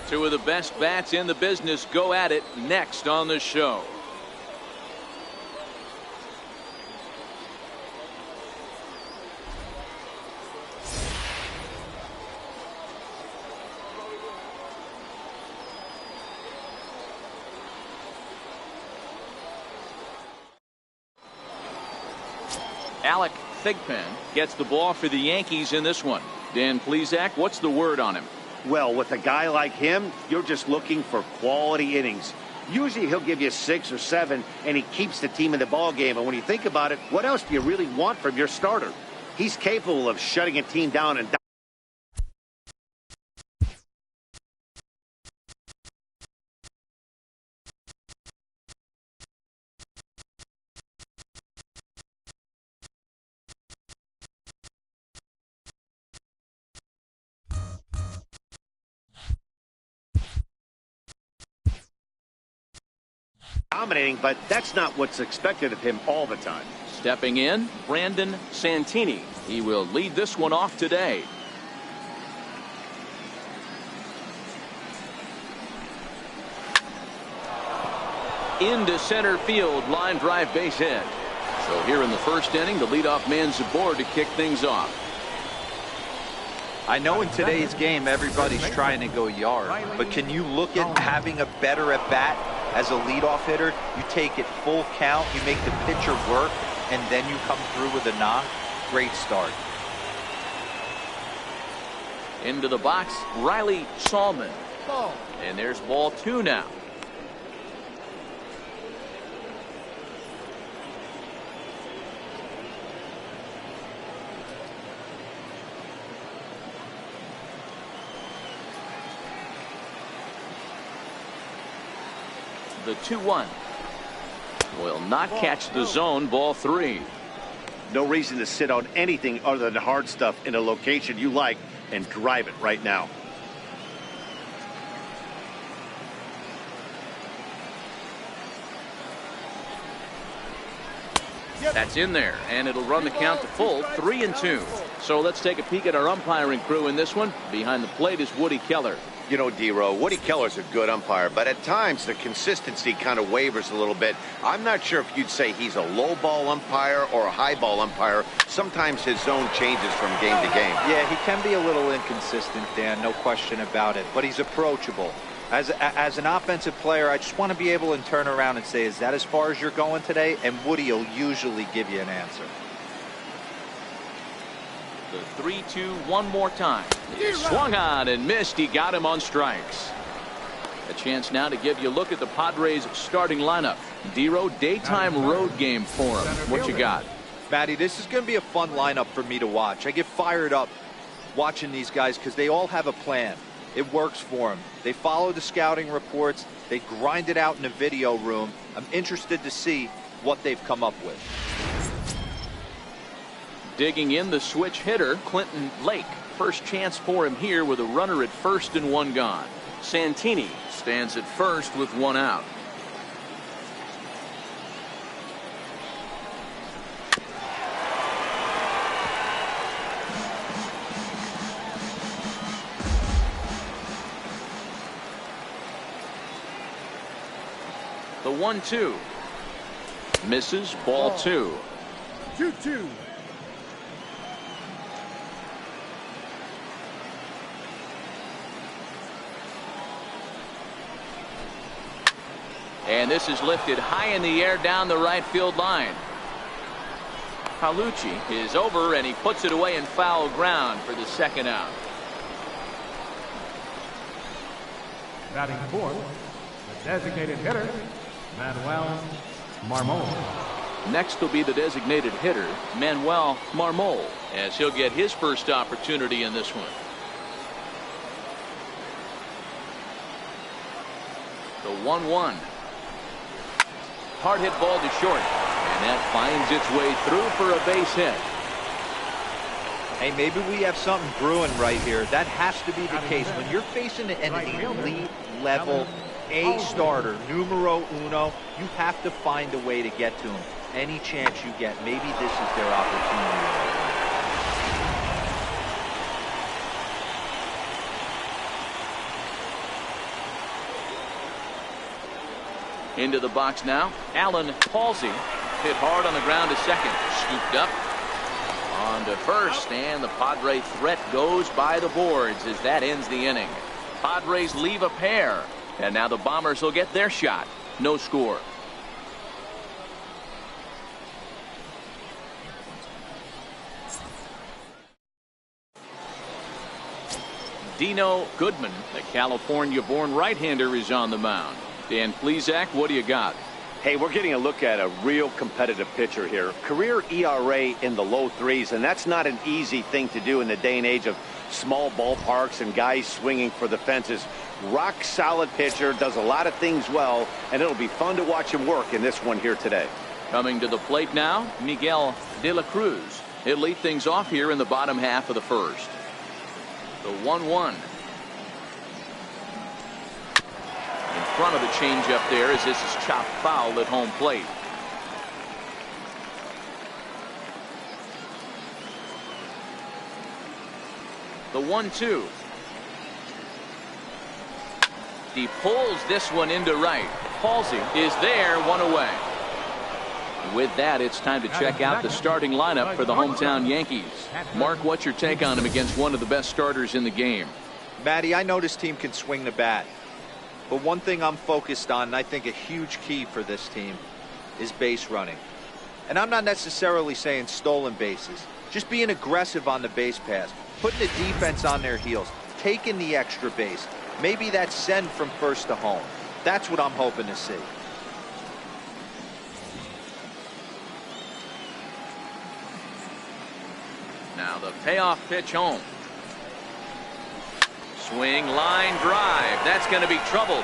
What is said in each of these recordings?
Two of the best bats in the business go at it next on the show. Alec Thigpen gets the ball for the Yankees in this one. Dan Plesac, what's the word on him? Well, with a guy like him, you're just looking for quality innings. Usually he'll give you 6 or 7, and he keeps the team in the ball game. And when you think about it, what else do you really want from your starter? He's capable of shutting a team down and dominating, but that's not what's expected of him all the time. Stepping in, Brandon Santini. He will lead this one off today. Into center field, line drive, base hit. So here in the first inning, the leadoff man's aboard to kick things off. I know in today's game everybody's trying to go yard, but can you look at having a better at bat as a leadoff hitter? You take it full count, you make the pitcher work, and then you come through with a knock. Great start. Into the box, Riley Salmon. And there's ball 2 now. The 2-1 will not catch the zone. Ball 3. No reason to sit on anything other than the hard stuff in a location you like and drive it right now. That's in there, and it'll run the count to full, 3-2. So let's take a peek at our umpiring crew in this one. Behind the plate is Woody Keller. You know, D-Row, Woody Keller's a good umpire, but at times the consistency kind of wavers a little bit. I'm not sure if you'd say he's a low ball umpire or a high ball umpire. Sometimes his zone changes from game to game. Yeah, he can be a little inconsistent, Dan, no question about it, but he's approachable. As an offensive player, I just want to be able to turn around and say, is that as far as you're going today? And Woody will usually give you an answer. The 3-2 one more time. He swung on and missed. He got him on strikes. A chance now to give you a look at the Padres starting lineup. D-Row, daytime road game for him. What you got? Matty, this is going to be a fun lineup for me to watch. I get fired up watching these guys because they all have a plan. It works for them. They follow the scouting reports. They grind it out in the video room. I'm interested to see what they've come up with. Digging in, the switch hitter, Clinton Lake. First chance for him here with a runner at first and 1 gone. Santini stands at first with 1 out. The 1-2 misses. Ball 2. 2-2. And this is lifted high in the air down the right field line. Palucci is over, and he puts it away in foul ground for the 2nd out. Batting fourth, the designated hitter, Manuel Marmol. Next will be the designated hitter, Manuel Marmol, as he'll get his first opportunity in this one. The 1-1. Hard hit ball to short, and that finds its way through for a base hit. Hey, maybe we have something brewing right here. That has to be the case. When you're facing an elite level A starter, numero uno, you have to find a way to get to him. Any chance you get, maybe this is their opportunity. Into the box now. Alan Halsey hit hard on the ground to second. Scooped up on to first, and the Padre threat goes by the boards as that ends the inning. Padres leave a pair, and now the Bombers will get their shot. No score. Dino Goodman, the California-born right-hander, is on the mound. Dan Plesac, what do you got? Hey, we're getting a look at a real competitive pitcher here. Career ERA in the low threes, and that's not an easy thing to do in the day and age of small ballparks and guys swinging for the fences. Rock solid pitcher, does a lot of things well, and it'll be fun to watch him work in this one here today. Coming to the plate now, Miguel De La Cruz. He'll lead things off here in the bottom half of the first. The 1-1. In front of the changeup there as this is chopped foul at home plate. The 1-2. He pulls this one into right. Halsey is there, one away. With that, it's time to check out the starting lineup for the hometown Yankees. Mark, what's your take on him against one of the best starters in the game? Matty, I know this team can swing the bat. But one thing I'm focused on, and I think a huge key for this team, is base running. And I'm not necessarily saying stolen bases. Just being aggressive on the base pass, putting the defense on their heels, taking the extra base. Maybe that's send from first to home. That's what I'm hoping to see. Now the payoff pitch home. Swing, line drive. That's going to be trouble.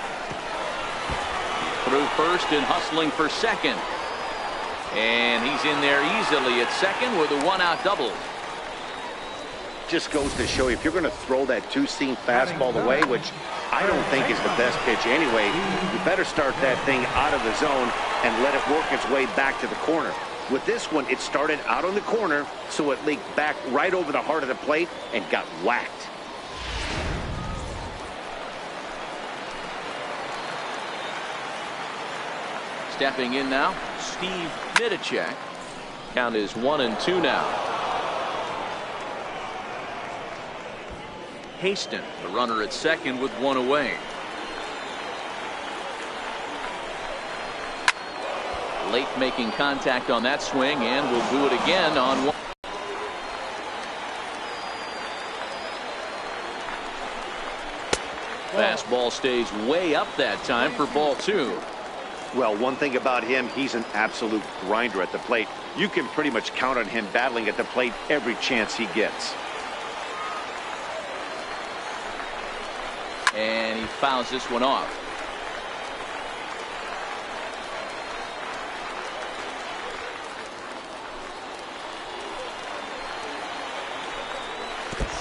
Through first and hustling for second. And he's in there easily at second with a one-out double. Just goes to show you, if you're going to throw that two-seam fastball away, which I don't think is the best pitch anyway, you better start that thing out of the zone and let it work its way back to the corner. With this one, it started out on the corner, so it leaked back right over the heart of the plate and got whacked. Stepping in now, Steve Midicek. Count is 1-2 now. Haston, the runner at second with one away. Late making contact on that swing, and will do it again on one. Fastball stays way up that time for ball two. Well, one thing about him, he's an absolute grinder at the plate. You can pretty much count on him battling at the plate every chance he gets. And he fouls this one off.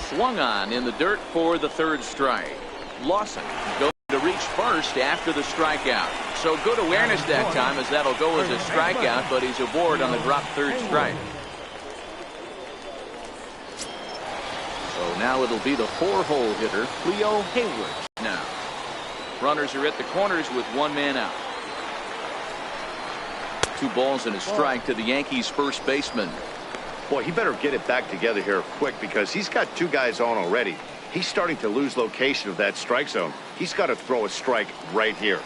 Swung on in the dirt for the third strike. Lawson goes to reach first after the strikeout. So good awareness that time, as that'll go as a strikeout, but he's aboard on the drop third strike. So now it'll be the four-hole hitter, Leo Hayward. Now, runners are at the corners with one man out. 2 balls and a strike to the Yankees' first baseman. Boy, he better get it back together here quick, because he's got 2 guys on already. He's starting to lose location of that strike zone. He's got to throw a strike right here.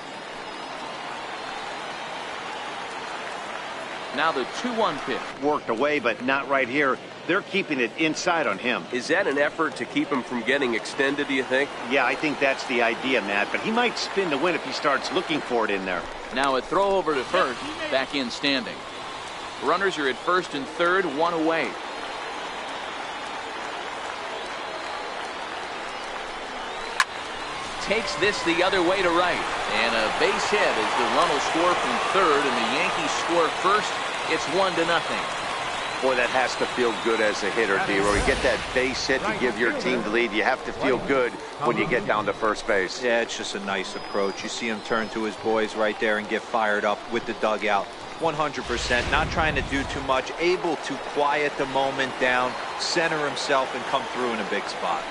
Now the 2-1 pitch. Worked away, but not right here. They're keeping it inside on him. Is that an effort to keep him from getting extended, do you think? Yeah, I think that's the idea, Matt. But he might spin to win if he starts looking for it in there. Now a throw over to first, back in standing. Runners are at first and third, one away. Takes this the other way to right. And a base hit as the run will score from third, and the Yankees score first. It's 1-0. Boy, that has to feel good as a hitter, D-Roy. You get that base hit to give your team the lead. You have to feel good when you get down to first base. Yeah, it's just a nice approach. You see him turn to his boys right there and get fired up with the dugout. 100%, not trying to do too much, able to quiet the moment down, center himself, and come through in a big spot.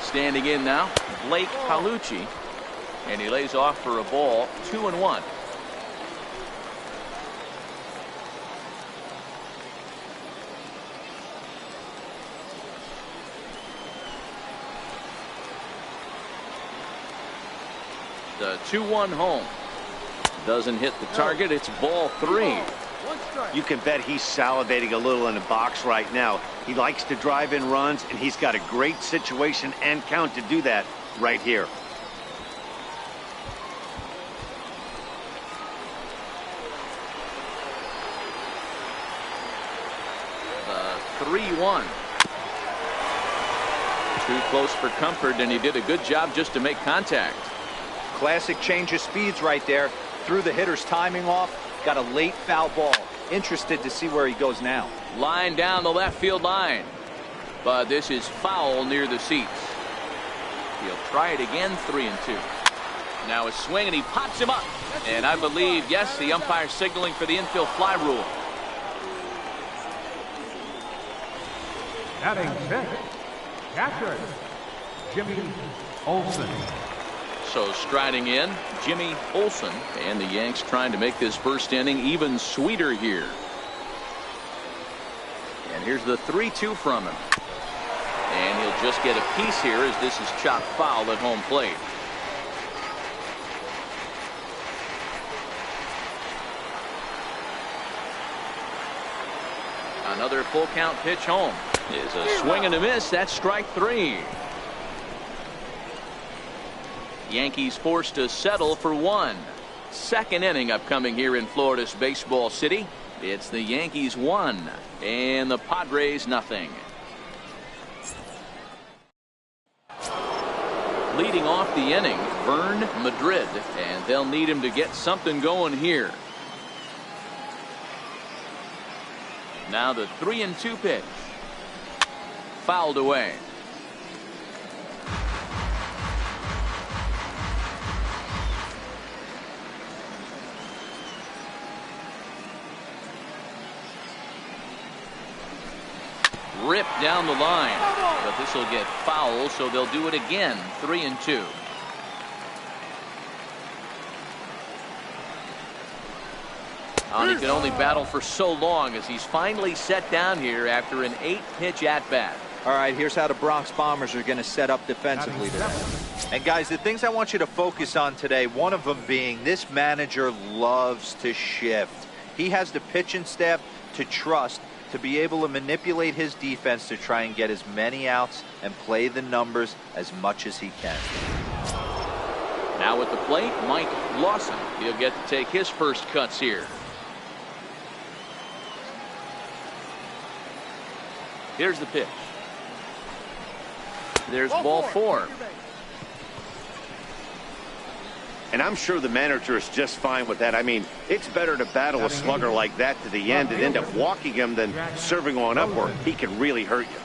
Standing in now, Blake Palucci, and he lays off for a ball. 2-1. The 2-1 home. Doesn't hit the target. It's ball 3. You can bet he's salivating a little in the box right now. He likes to drive in runs, and he's got a great situation and count to do that right here. The 3-1. Too close for comfort, and he did a good job just to make contact. Classic change of speeds right there. Threw the hitter's timing off. Got a late foul ball. Interested to see where he goes now. Line down the left field line. But this is foul near the seats. He'll try it again, 3-2. Now a swing, and he pops him up. And I believe, yes, the umpire signaling for the infield fly rule. Batting 6th, catcher, Jimmy Olsen. So striding in, Jimmy Olsen, and the Yanks trying to make this first inning even sweeter here. And here's the 3-2 from him. And he'll just get a piece here as this is chopped foul at home plate. Another full count pitch home. Is a swing and a miss. That's strike 3. Yankees forced to settle for 1. Second inning upcoming here in Florida's Baseball City. It's the Yankees 1 and the Padres nothing. Leading off the inning, Vern Madrid, and they'll need him to get something going here. Now the 3-2 pitch. Fouled away. Ripped down the line, but this will get foul, so they'll do it again. 3-2. He can only battle for so long as he's finally set down here after an 8-pitch at-bat. All right, here's how the Bronx Bombers are going to set up defensively today. And guys, the things I want you to focus on today, one of them being this manager loves to shift. He has the pitching staff to trust to be able to manipulate his defense to try and get as many outs and play the numbers as much as he can. Now at the plate, Mike Lawson. He'll get to take his first cuts here. Here's the pitch. There's ball 4. And I'm sure the manager is just fine with that. I mean, it's better to battle a slugger like that to the end and end up walking him than serving on upward. He can really hurt you.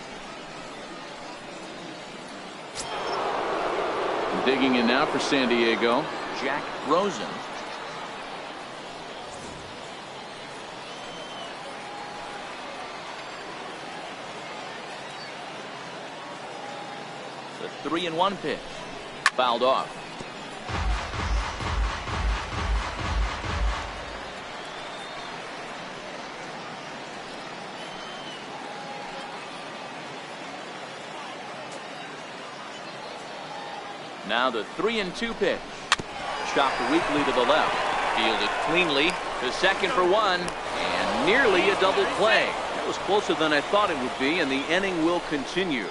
Digging in now for San Diego, Jack Rosen. The 3-1 pitch. Fouled off. Now the 3-2 pitch. Chopped weakly to the left. Fielded cleanly to second for 1. And nearly a double play. That was closer than I thought it would be, and the inning will continue.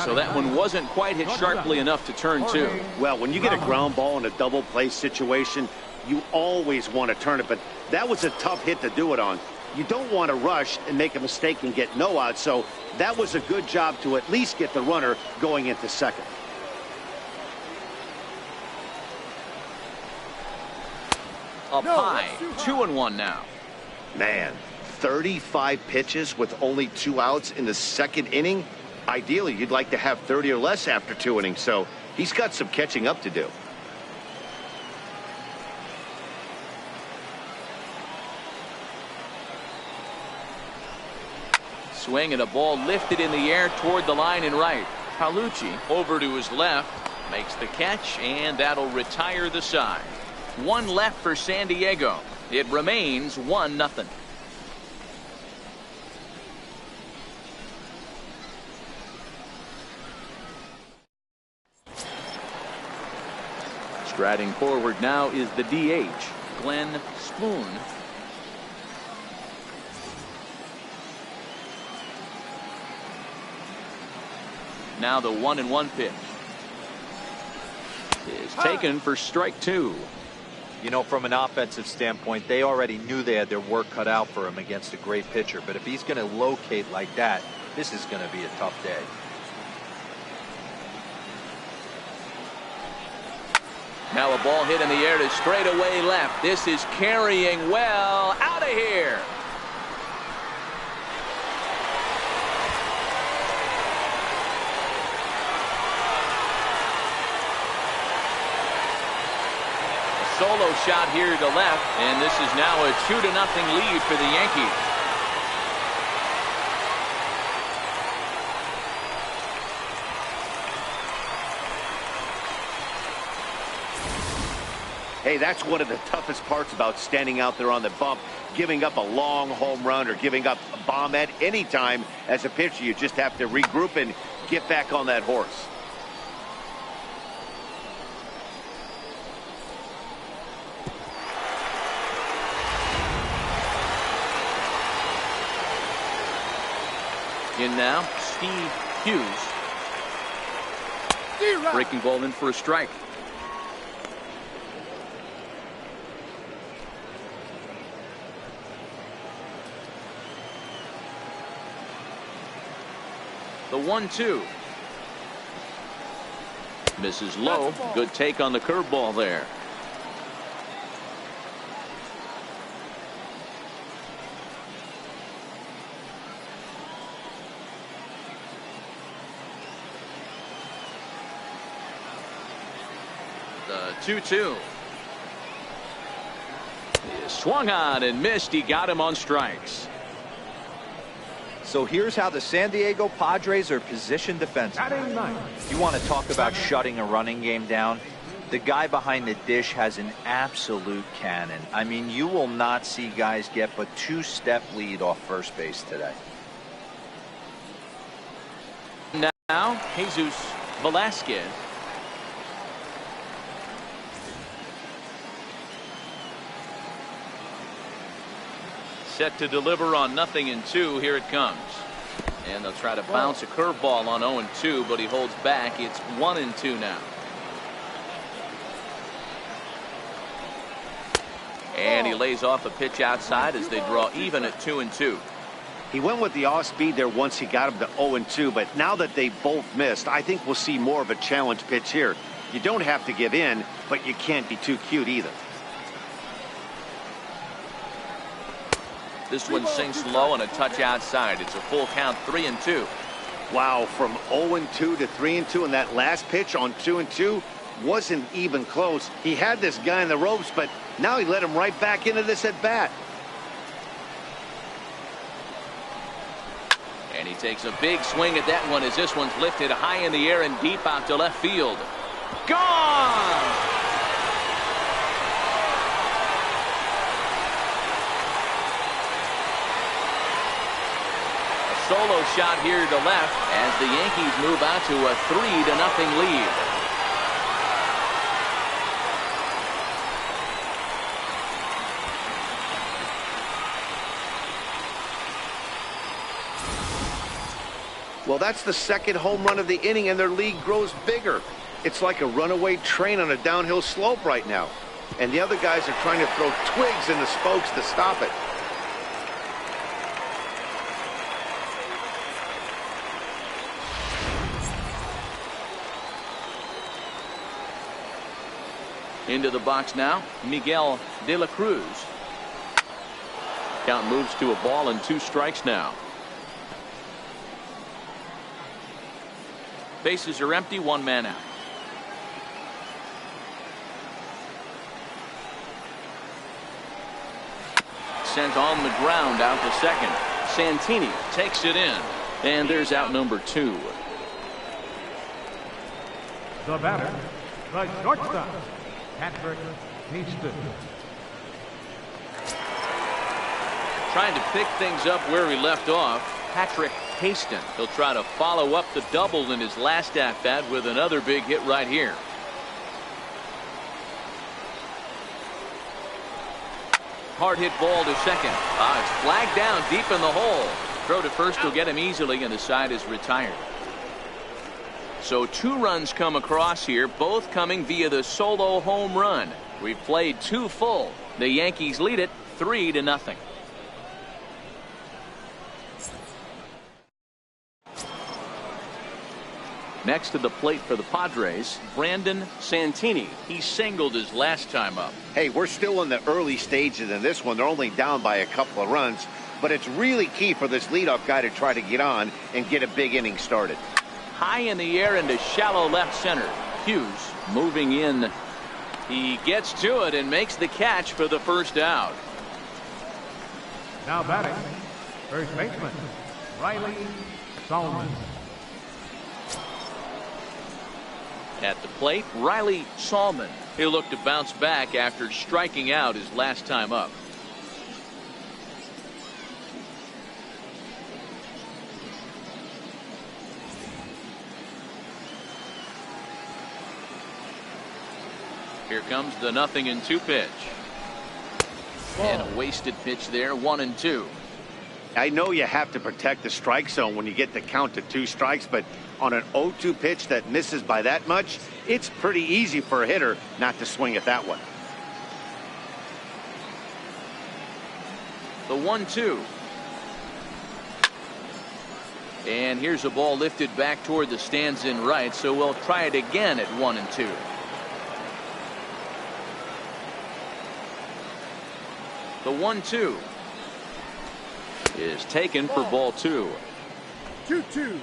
So that one wasn't quite hit sharply enough to turn 2. Well, when you get a ground ball in a double play situation, you always want to turn it, but that was a tough hit to do it on. You don't want to rush and make a mistake and get no out, so that was a good job to at least get the runner going into second. Up high, 2-1 now. Man, 35 pitches with only 2 outs in the second inning. Ideally, you'd like to have 30 or less after 2 innings, so he's got some catching up to do. Swing and a ball lifted in the air toward the line and right. Paolucci over to his left, makes the catch, and that'll retire the side. 1 left for San Diego. It remains 1-0. Striding forward now is the DH, Glenn Spoon. Now the 1-1 pitch is taken for strike 2. You know, from an offensive standpoint, they already knew they had their work cut out for him against a great pitcher. But if he's going to locate like that, this is going to be a tough day. Now a ball hit in the air to straightaway left. This is carrying well. Out of here. A solo shot here to left, and this is now a 2-0 lead for the Yankees. Hey, that's one of the toughest parts about standing out there on the bump. Giving up a long home run or giving up a bomb at any time as a pitcher. You just have to regroup and get back on that horse. In now, Steve Hughes. Breaking ball in for a strike. The 1-2. Misses low. Good take on the curveball there. The 2-2. He swung on and missed. He got him on strikes. So here's how the San Diego Padres are positioned defensively. You want to talk about shutting a running game down? The guy behind the dish has an absolute cannon. I mean, you will not see guys get but 2-step lead off first base today. Now, Jesus Velasquez. Set to deliver on 0-2. Here it comes. And they'll try to bounce a curveball on 0-2, but he holds back. It's 1-2 now. And he lays off a pitch outside as they draw even at 2-2. He went with the off speed there once he got him to 0-2, but now that they both missed, I think we'll see more of a challenge pitch here. You don't have to give in, but you can't be too cute either. This one sinks low and a touch outside. It's a full count, 3-2. Wow, from 0-2 to 3-2, and that last pitch on 2-2 wasn't even close. He had this guy in the ropes, but now he let him right back into this at bat. And he takes a big swing at that one as this one's lifted high in the air and deep out to left field. Gone! Solo shot here to left as the Yankees move out to a 3-0 lead. Well, that's the second home run of the inning, and their lead grows bigger. It's like a runaway train on a downhill slope right now. And the other guys are trying to throw twigs in the spokes to stop it. Into the box now, Miguel De La Cruz. Count moves to a ball and 2 strikes now. Bases are empty, 1 man out. Sent on the ground out to second. Santini takes it in, and there's out number 2. The batter, the shortstop, Patrick Haston. Trying to pick things up where he left off, Patrick Haston. He'll try to follow up the double in his last at bat with another big hit right here. Hard hit ball to second. It's flagged down deep in the hole. Throw to first will get him easily, and the side is retired. So 2 runs come across here, both coming via the solo home run. We've played 2 full. The Yankees lead it 3-0. Next to the plate for the Padres, Brandon Santini. He singled his last time up. Hey, we're still in the early stages in this one. They're only down by a couple of runs, but it's really key for this leadoff guy to try to get on and get a big inning started. High in the air into shallow left center. Hughes moving in. He gets to it and makes the catch for the first out. Now batting, first baseman, Riley Salmon. At the plate, Riley Salmon. He'll look to bounce back after striking out his last time up. Here comes the 0-2 pitch. And a wasted pitch there, 1-2. I know you have to protect the strike zone when you get the count to 2 strikes, but on an 0-2 pitch that misses by that much, it's pretty easy for a hitter not to swing at that one. The 1-2. And here's a ball lifted back toward the stands in right, so we'll try it again at 1-2. The 1-2 is taken for ball 2. 2-2.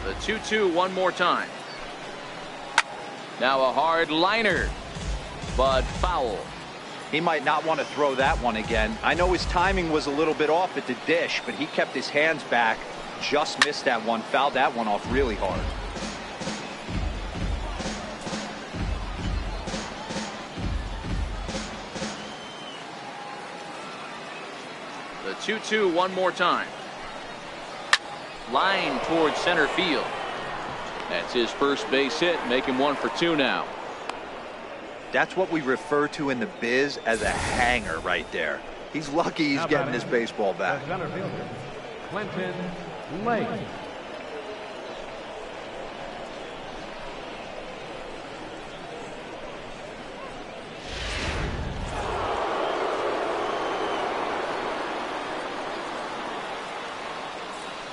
The 2-2 one more time. Now a hard liner, but foul. He might not want to throw that one again. I know his timing was a little bit off at the dish, but he kept his hands back, just missed that one, fouled that one off really hard. The 2-2 one more time. Line towards center field. That's his first base hit, make him 1 for 2 now. That's what we refer to in the biz as a hanger right there. He's lucky he's getting his baseball back. The center fielder, Clinton Lake.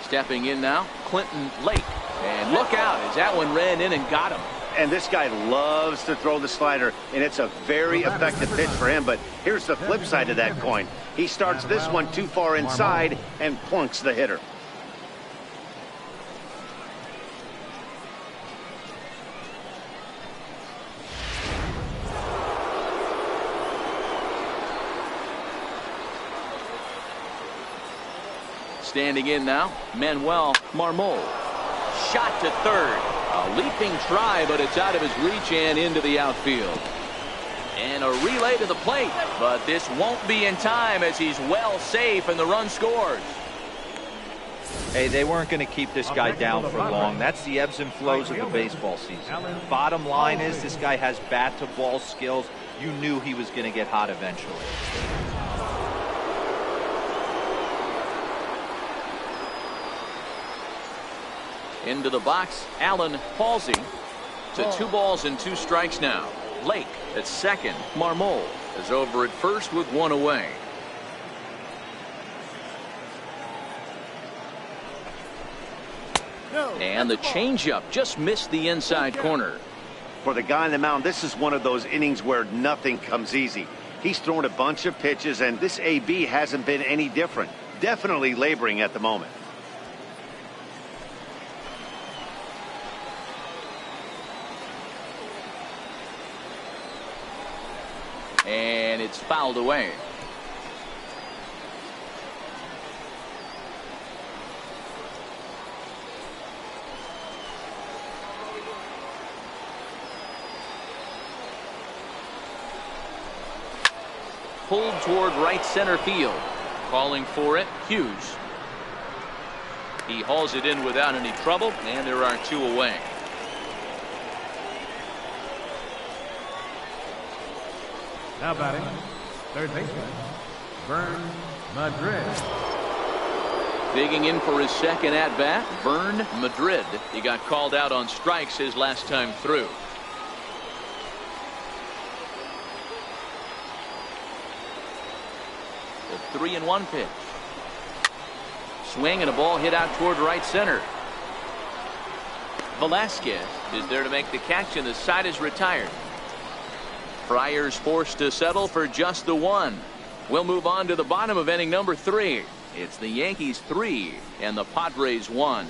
Stepping in now, Clinton Lake. And look out as that one ran in and got him. And this guy loves to throw the slider, and it's a very effective pitch for him. But here's the flip side of that coin. He starts this one too far inside and plunks the hitter. Standing in now, Manuel Marmol. Shot to third. A leaping try, but it's out of his reach and into the outfield. And a relay to the plate, but this won't be in time as he's well safe and the run scores. Hey, they weren't going to keep this guy down for long. That's the ebbs and flows of the baseball season. Bottom line is this guy has bat to ball skills. You knew he was going to get hot eventually. Into the box, Alan Halsey to 2 balls and 2 strikes now. Lake at second. Marmol is over at first with 1 away. And the changeup just missed the inside corner. For the guy on the mound, this is one of those innings where nothing comes easy. He's thrown a bunch of pitches, and this AB hasn't been any different. Definitely laboring at the moment. And it's fouled away. pulled toward right center field. Calling for it, Hughes. He hauls it in without any trouble, and there are 2 away. Now batting, third baseman, Vern Madrid. Digging in for his second at-bat, Vern Madrid. He got called out on strikes his last time through. The 3-1 pitch. Swing and a ball hit out toward right center. Velasquez is there to make the catch, and the side is retired. Friars forced to settle for just the 1. We'll move on to the bottom of inning number 3. It's the Yankees 3 and the Padres 1.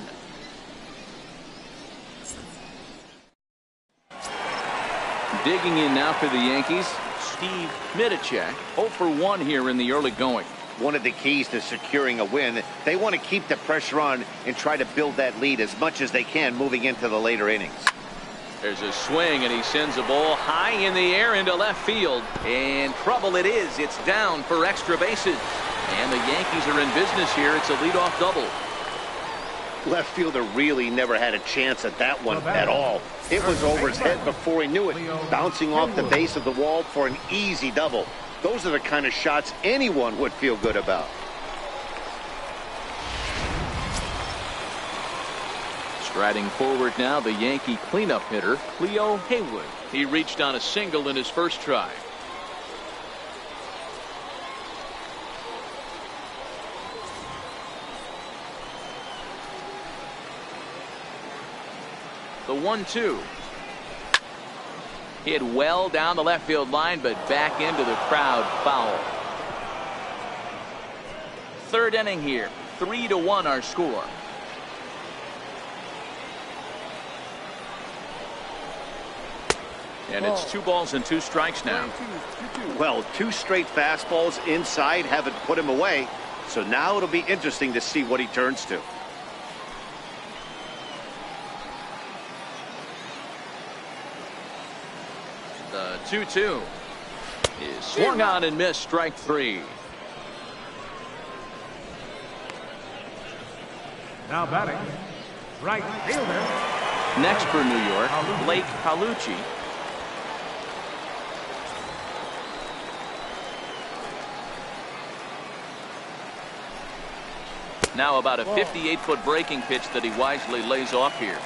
Digging in now for the Yankees, Steve Middlechek, 0 for 1 here in the early going. One of the keys to securing a win, they want to keep the pressure on and try to build that lead as much as they can moving into the later innings. There's a swing, and he sends a ball high in the air into left field. And trouble it is. It's down for extra bases. And the Yankees are in business here. It's a leadoff double. Left fielder really never had a chance at that one at all. It was over his head before he knew it, bouncing off the base of the wall for an easy double. Those are the kind of shots anyone would feel good about. Striding forward now, the Yankee cleanup hitter, Cleo Haywood. He reached on a single in his first try. The 1-2. Hit well down the left field line, but back into the crowd, foul. Third inning here, 3-1 our score. And it's 2 balls and 2 strikes now. Well, 2 straight fastballs inside haven't put him away. So now it'll be interesting to see what he turns to. The 2-2 is swung on and missed, strike 3. Now batting, right fielder. Next for New York, Blake Palucci. Now about a 58-foot breaking pitch that he wisely lays off here.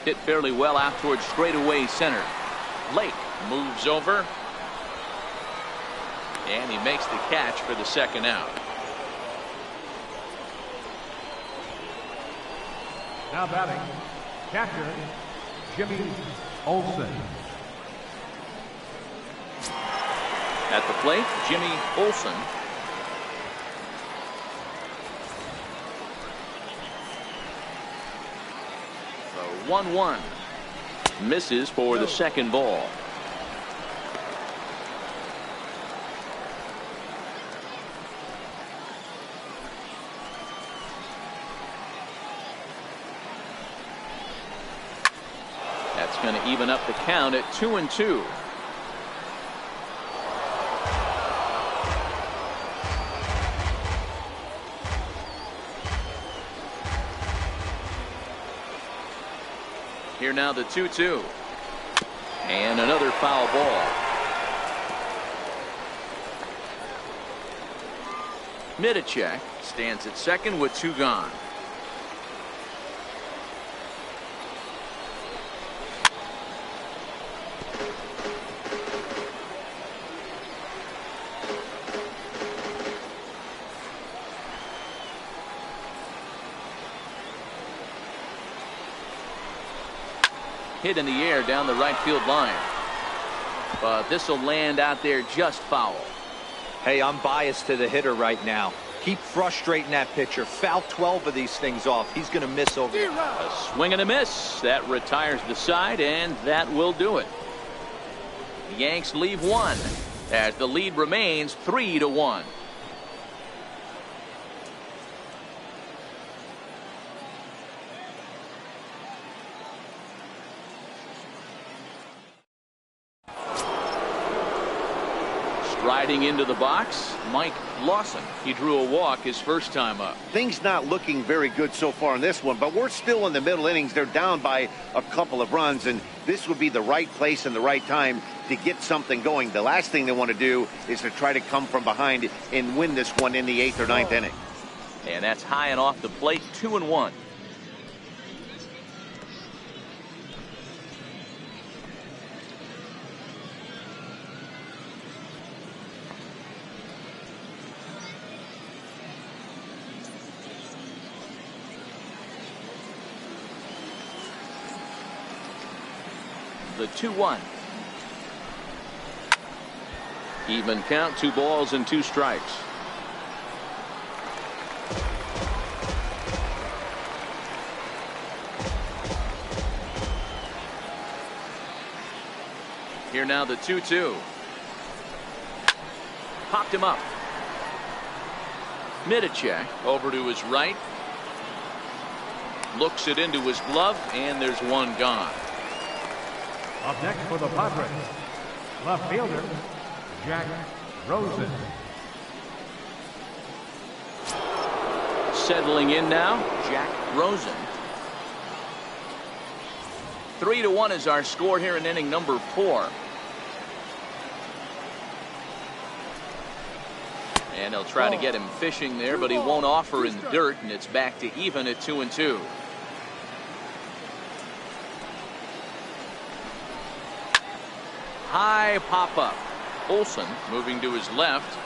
Hit fairly well out towards straightaway center. Lake moves over. And he makes the catch for the second out. Now batting, catcher, Jimmy Olsen. At the plate, Jimmy Olsen. The 1-1 misses for the second ball. That's going to even up the count at 2-2. Here now the 2-2. And another foul ball. Middlechek stands at second with 2 gone. Hit in the air down the right field line. But this will land out there just foul. Hey, I'm biased to the hitter right now. Keep frustrating that pitcher. Foul 12 of these things off. He's going to miss over there. A swing and a miss. That retires the side, and that will do it. The Yanks leave 1 as the lead remains 3-1. Riding into the box, Mike Lawson. He drew a walk his first time up. Things not looking very good so far in this one, but we're still in the middle innings. They're down by a couple of runs, and this would be the right place and the right time to get something going. The last thing they want to do is to try to come from behind and win this one in the 8th or 9th inning. And that's high and off the plate, 2-1. The 2-1. Even count, 2 balls and 2 strikes. Here now the 2-2. Popped him up. Midacek over to his right. Looks it into his glove, and there's one gone. Up next for the Padres, left fielder, Jack Rosen. Settling in now, Jack Rosen. 3-1 is our score here in inning number 4. And they'll try to get him fishing there, but he won't offer in the dirt, and it's back to even at 2-2. High pop up. Olson moving to his left.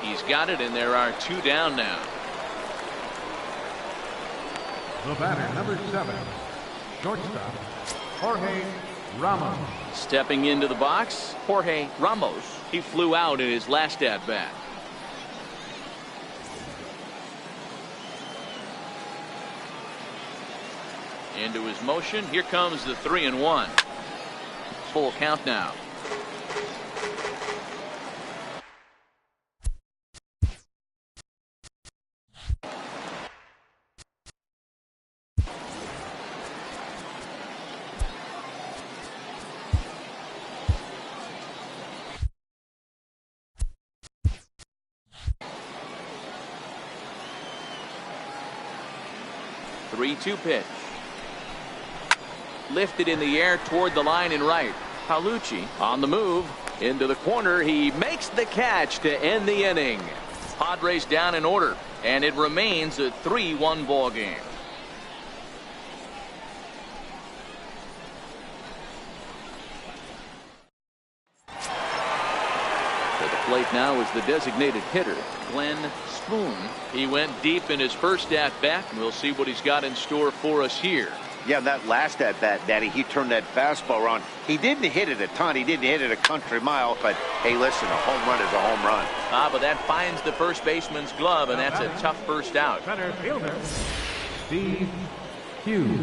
He's got it, and there are 2 down now. The batter, number 7, shortstop, Jorge Ramos. Stepping into the box, Jorge Ramos. He flew out in his last at bat. Into his motion. Here comes the 3-1. Full count now. The 3-2 pitch. Lifted in the air toward the line and right. Paolucci on the move into the corner. He makes the catch to end the inning. Padres down in order, and it remains a 3-1 ball game. To the plate now is the designated hitter, Glenn Spoon. He went deep in his first at bat, and we'll see what he's got in store for us here. Yeah, that last at bat, Daddy, he turned that fastball around. He didn't hit it a ton. He didn't hit it a country mile. But, hey, listen, a home run is a home run. But that finds the first baseman's glove, and that's a tough first out. Center fielder, Steve Hughes.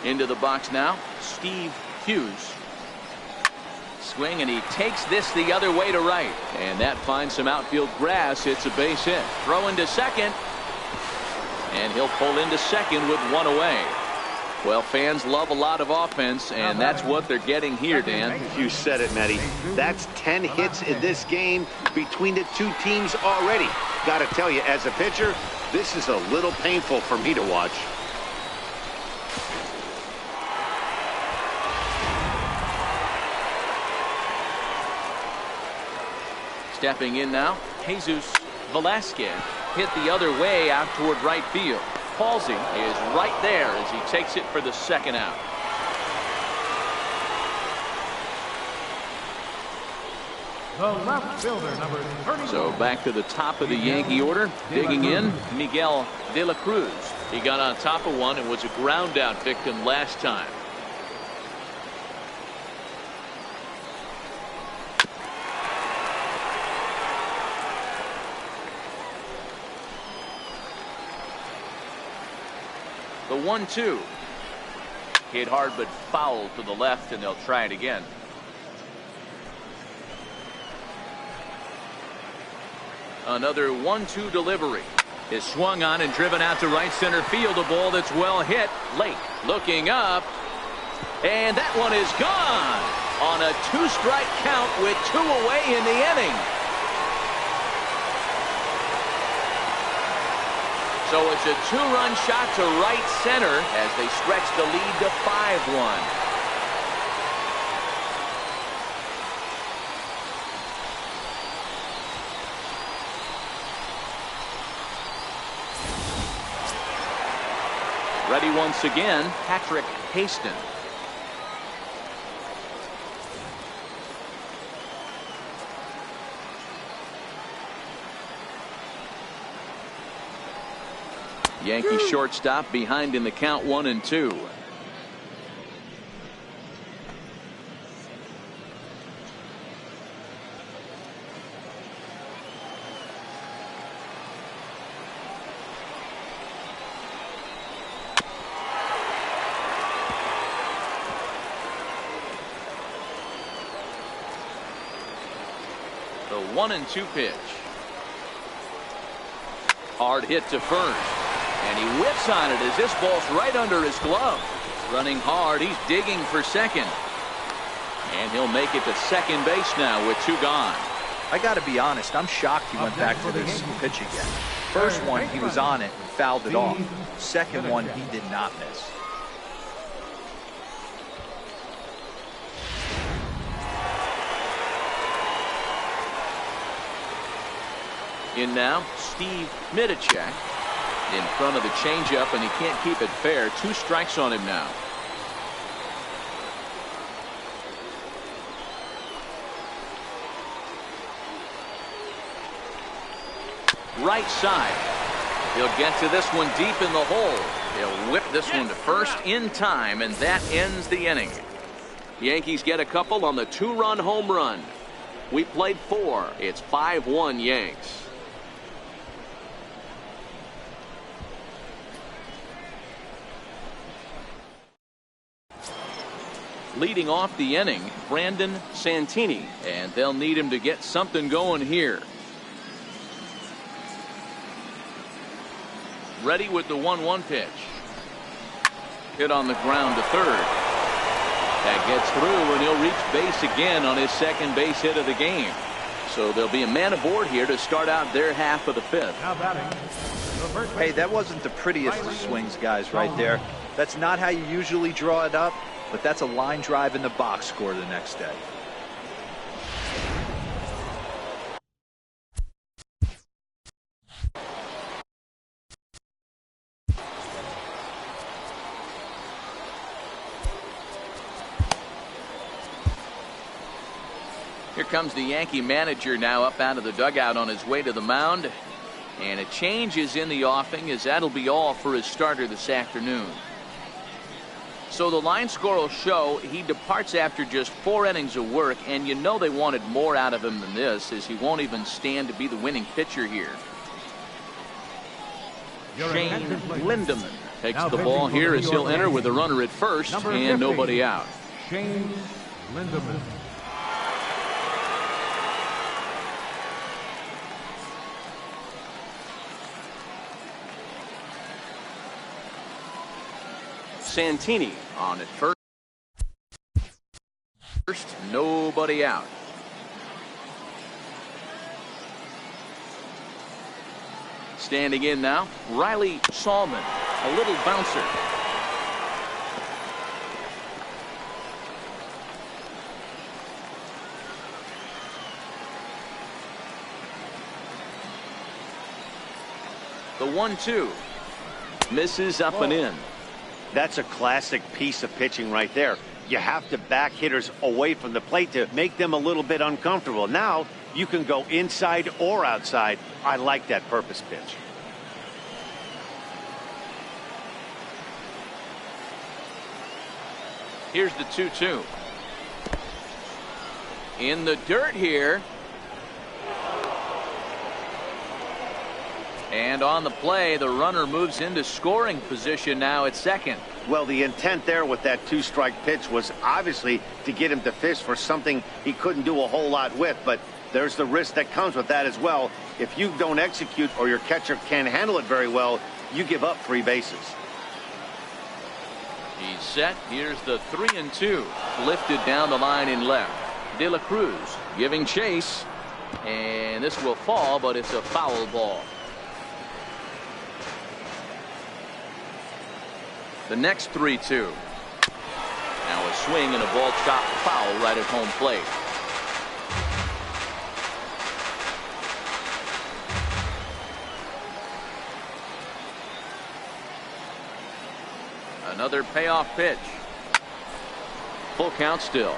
Into the box now, Steve Hughes. Swing, and he takes this the other way to right. And that finds some outfield grass. It's a base hit. Throw into second. And he'll pull into second with 1 away. Well, fans love a lot of offense, and that's what they're getting here, Dan. You said it, Matty. That's 10 hits in this game between the 2 teams already. Got to tell you, as a pitcher, this is a little painful for me to watch. Stepping in now, Jesus Velasquez hit the other way out toward right field. Halsey is right there as he takes it for the second out. The left fielder, number 30. So back to the top of the Yankee order, digging in, Miguel De La Cruz. He got on top of one and was a ground out victim last time. The 1-2. Hit hard but foul to the left, and they'll try it again. Another 1-2 delivery is swung on and driven out to right center field. A ball that's well hit late. Looking up, and that one is gone on a 2-strike count with 2 away in the inning. So it's a 2-run shot to right center as they stretch the lead to 5-1. Ready once again, Patrick Haston. Yankee shortstop behind in the count 1-2. The 1-2 pitch. Hard hit to first. And he whips on it as this ball's right under his glove. Running hard, he's digging for second. And he'll make it to second base now with 2 gone. I got to be honest, I'm shocked he went back for this pitch again. First one, he was on it and fouled it off. Second one, he did not miss. In now, Steve Middachek. In front of the changeup, and he can't keep it fair. 2 strikes on him now. Right side. He'll get to this one deep in the hole. He'll whip this one to first in time, and that ends the inning. Yankees get a couple on the 2-run home run. We played 4. It's 5-1 Yanks. Leading off the inning, Brandon Santini, and they'll need him to get something going here. Ready with the 1-1 pitch. Hit on the ground to third. That gets through, and he'll reach base again on his second base hit of the game. So there'll be a man aboard here to start out their half of the 5th. Hey, that wasn't the prettiest of swings, guys, right there. That's not how you usually draw it up. But that's a line drive in the box score the next day. Here comes the Yankee manager now up out of the dugout on his way to the mound. And a change is in the offing, as that'll be all for his starter this afternoon. So the line score will show he departs after just 4 innings of work, and you know they wanted more out of him than this, as he won't even stand to be the winning pitcher here. Shane Lindeman takes the ball here as he'll enter with a runner at first and nobody out. Shane Lindeman. Santini on at first. Nobody out. Standing in now, Riley Salmon, a little bouncer. The 1-2 misses up and in. That's a classic piece of pitching right there. You have to back hitters away from the plate to make them a little bit uncomfortable. Now you can go inside or outside. I like that purpose pitch. Here's the 2-2. In the dirt here. And on the play, the runner moves into scoring position now at second. Well, the intent there with that 2-strike pitch was obviously to get him to fish for something he couldn't do a whole lot with, but there's the risk that comes with that as well. If you don't execute or your catcher can't handle it very well, you give up 3 bases. He's set. Here's the 3-2. Lifted down the line in left. De La Cruz giving chase. And this will fall, but it's a foul ball. The next 3-2. Now a swing and a ball chopped foul right at home plate. Another payoff pitch. Full count still.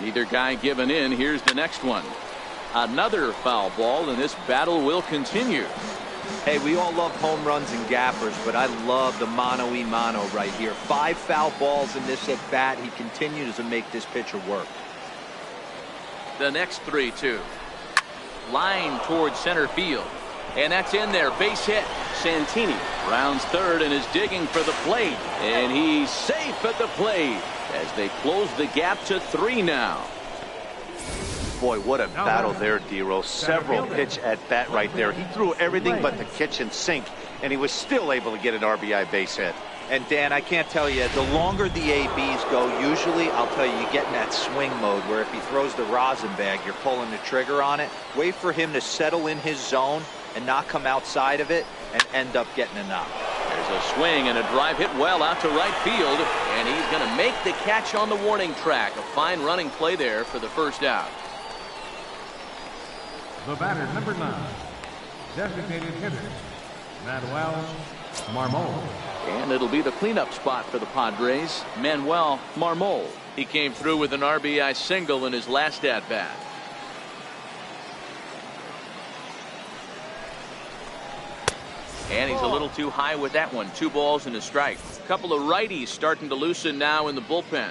Neither guy giving in. Here's the next one. Another foul ball, and this battle will continue. Hey, we all love home runs and gappers, but I love the mano-y-mano right here. 5 foul balls in this at bat. He continues to make this pitcher work. The next 3-2. Line towards center field. And that's in there. Base hit. Santini rounds third and is digging for the plate. And he's safe at the plate as they close the gap to 3 now. Boy, what a battle there, Dero. Several pitch at bat right there. He threw everything but the kitchen sink, and he was still able to get an RBI base hit. And Dan, I can't tell you, the longer the ABs go, usually I'll tell you, you get in that swing mode where if he throws the rosin bag, you're pulling the trigger on it. Wait for him to settle in his zone and not come outside of it and end up getting a knock. There's a swing and a drive hit well out to right field, and he's going to make the catch on the warning track. A fine running play there for the first out. The batter, number 9, designated hitter, Manuel Marmol. And it'll be the cleanup spot for the Padres, Manuel Marmol. He came through with an RBI single in his last at-bat. And he's a little too high with that one. 2 balls and a strike. A couple of righties starting to loosen now in the bullpen.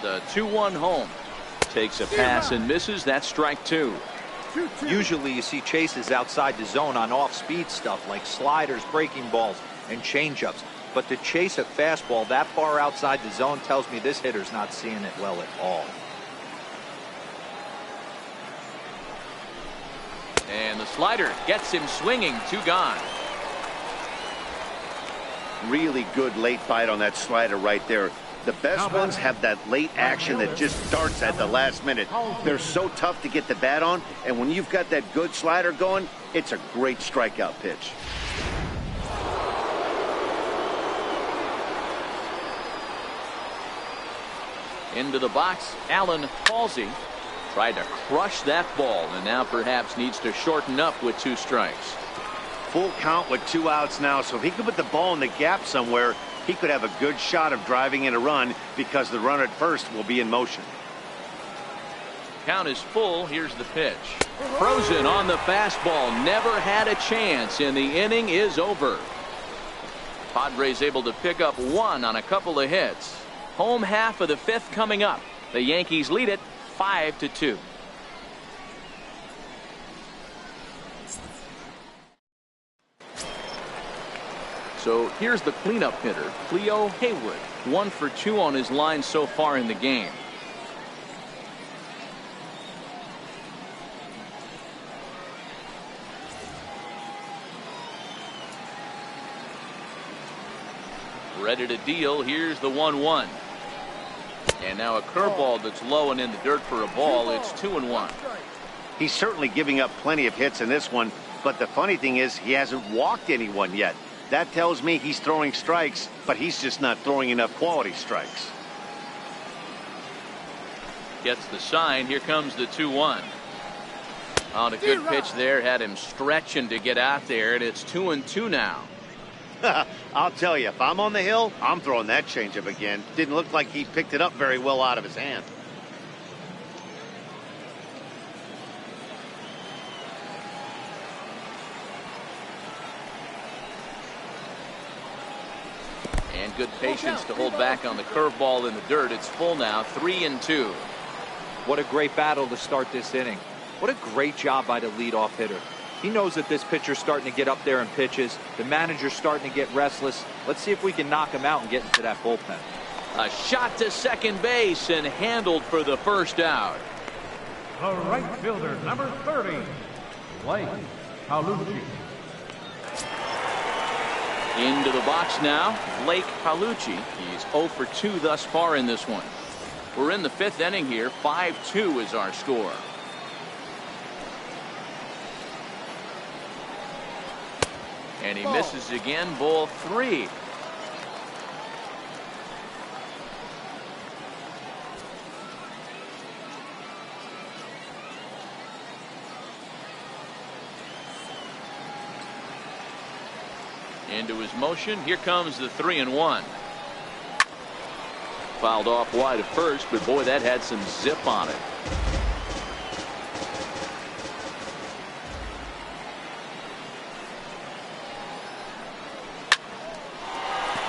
The 2-1 home. Takes a pass and misses. That's strike 2. Usually you see chases outside the zone on off-speed stuff like sliders, breaking balls, and changeups. But to chase a fastball that far outside the zone tells me this hitter's not seeing it well at all. And the slider gets him swinging. 2 gone. Really good late bite on that slider right there. The best ones have that late action that just starts at the last minute. They're so tough to get the bat on, and when you've got that good slider going, it's a great strikeout pitch. Into the box, Alan Halsey tried to crush that ball and now perhaps needs to shorten up with 2 strikes. Full count with 2 outs now, so if he could put the ball in the gap somewhere, he could have a good shot of driving in a run because the runner at first will be in motion. Count is full. Here's the pitch. Frozen on the fastball. Never had a chance, and the inning is over. Padres able to pick up 1 on a couple of hits. Home half of the 5th coming up. The Yankees lead it 5-2. So here's the cleanup hitter, Cleo Haywood. 1 for 2 on his line so far in the game. Ready to deal. Here's the 1-1. And now a curveball that's low and in the dirt for a ball. It's 2-1. He's certainly giving up plenty of hits in this one, but the funny thing is he hasn't walked anyone yet. That tells me he's throwing strikes, but he's just not throwing enough quality strikes. Gets the sign. Here comes the 2-1. On a good pitch there. Had him stretching to get out there, and it's 2-2 now. I'll tell you, if I'm on the hill, I'm throwing that changeup again. Didn't look like he picked it up very well out of his hand. And good patience to hold back on the curveball in the dirt. It's full now, 3-2. What a great battle to start this inning. What a great job by the leadoff hitter. He knows that this pitcher's starting to get up there in pitches. The manager's starting to get restless. Let's see if we can knock him out and get into that bullpen. A shot to second base and handled for the first out. The right fielder, number 30, Blake Palucci. Into the box now, Blake Palucci. He's 0 for 2 thus far in this one. We're in the 5th inning here. 5-2 is our score. And he misses again, ball 3. Into his motion. Here comes the 3-1. Fouled off wide at first, but boy, that had some zip on it.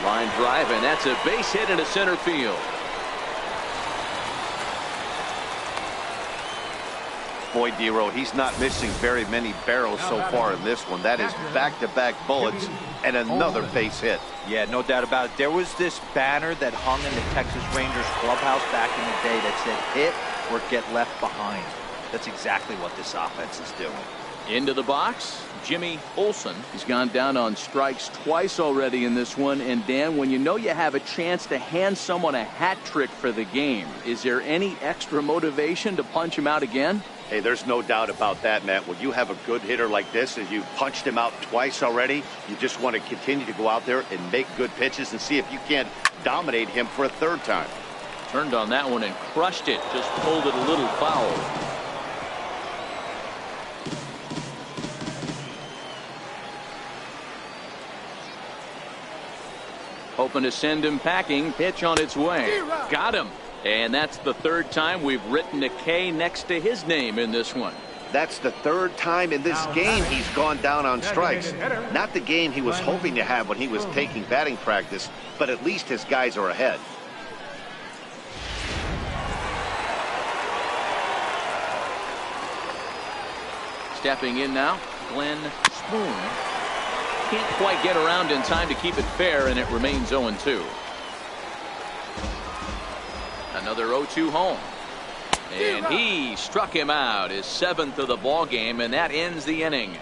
Line drive, and that's a base hit into center field. Boy, Dero, he's not missing very many barrels so far in this one. That is back-to-back bullets and another base hit. Yeah, no doubt about it. There was this banner that hung in the Texas Rangers clubhouse back in the day that said, hit or get left behind. That's exactly what this offense is doing. Into the box, Jimmy Olsen. He's gone down on strikes twice already in this one. And Dan, when you know you have a chance to hand someone a hat trick for the game, is there any extra motivation to punch him out again? Hey, there's no doubt about that, Matt. When you have a good hitter like this and you punched him out twice already, you just want to continue to go out there and make good pitches and see if you can't dominate him for a 3rd time. Turned on that one and crushed it. Just pulled it a little foul. Hoping to send him packing. Pitch on its way. Got him. And that's the 3rd time we've written a K next to his name in this one. That's the 3rd time in this game he's gone down on strikes. Not the game he was hoping to have when he was taking batting practice, but at least his guys are ahead. Stepping in now, Glenn Spoon. Can't quite get around in time to keep it fair, and it remains 0-2. Another 0-2 home. And he struck him out, his 7th of the ball game, and that ends the inning.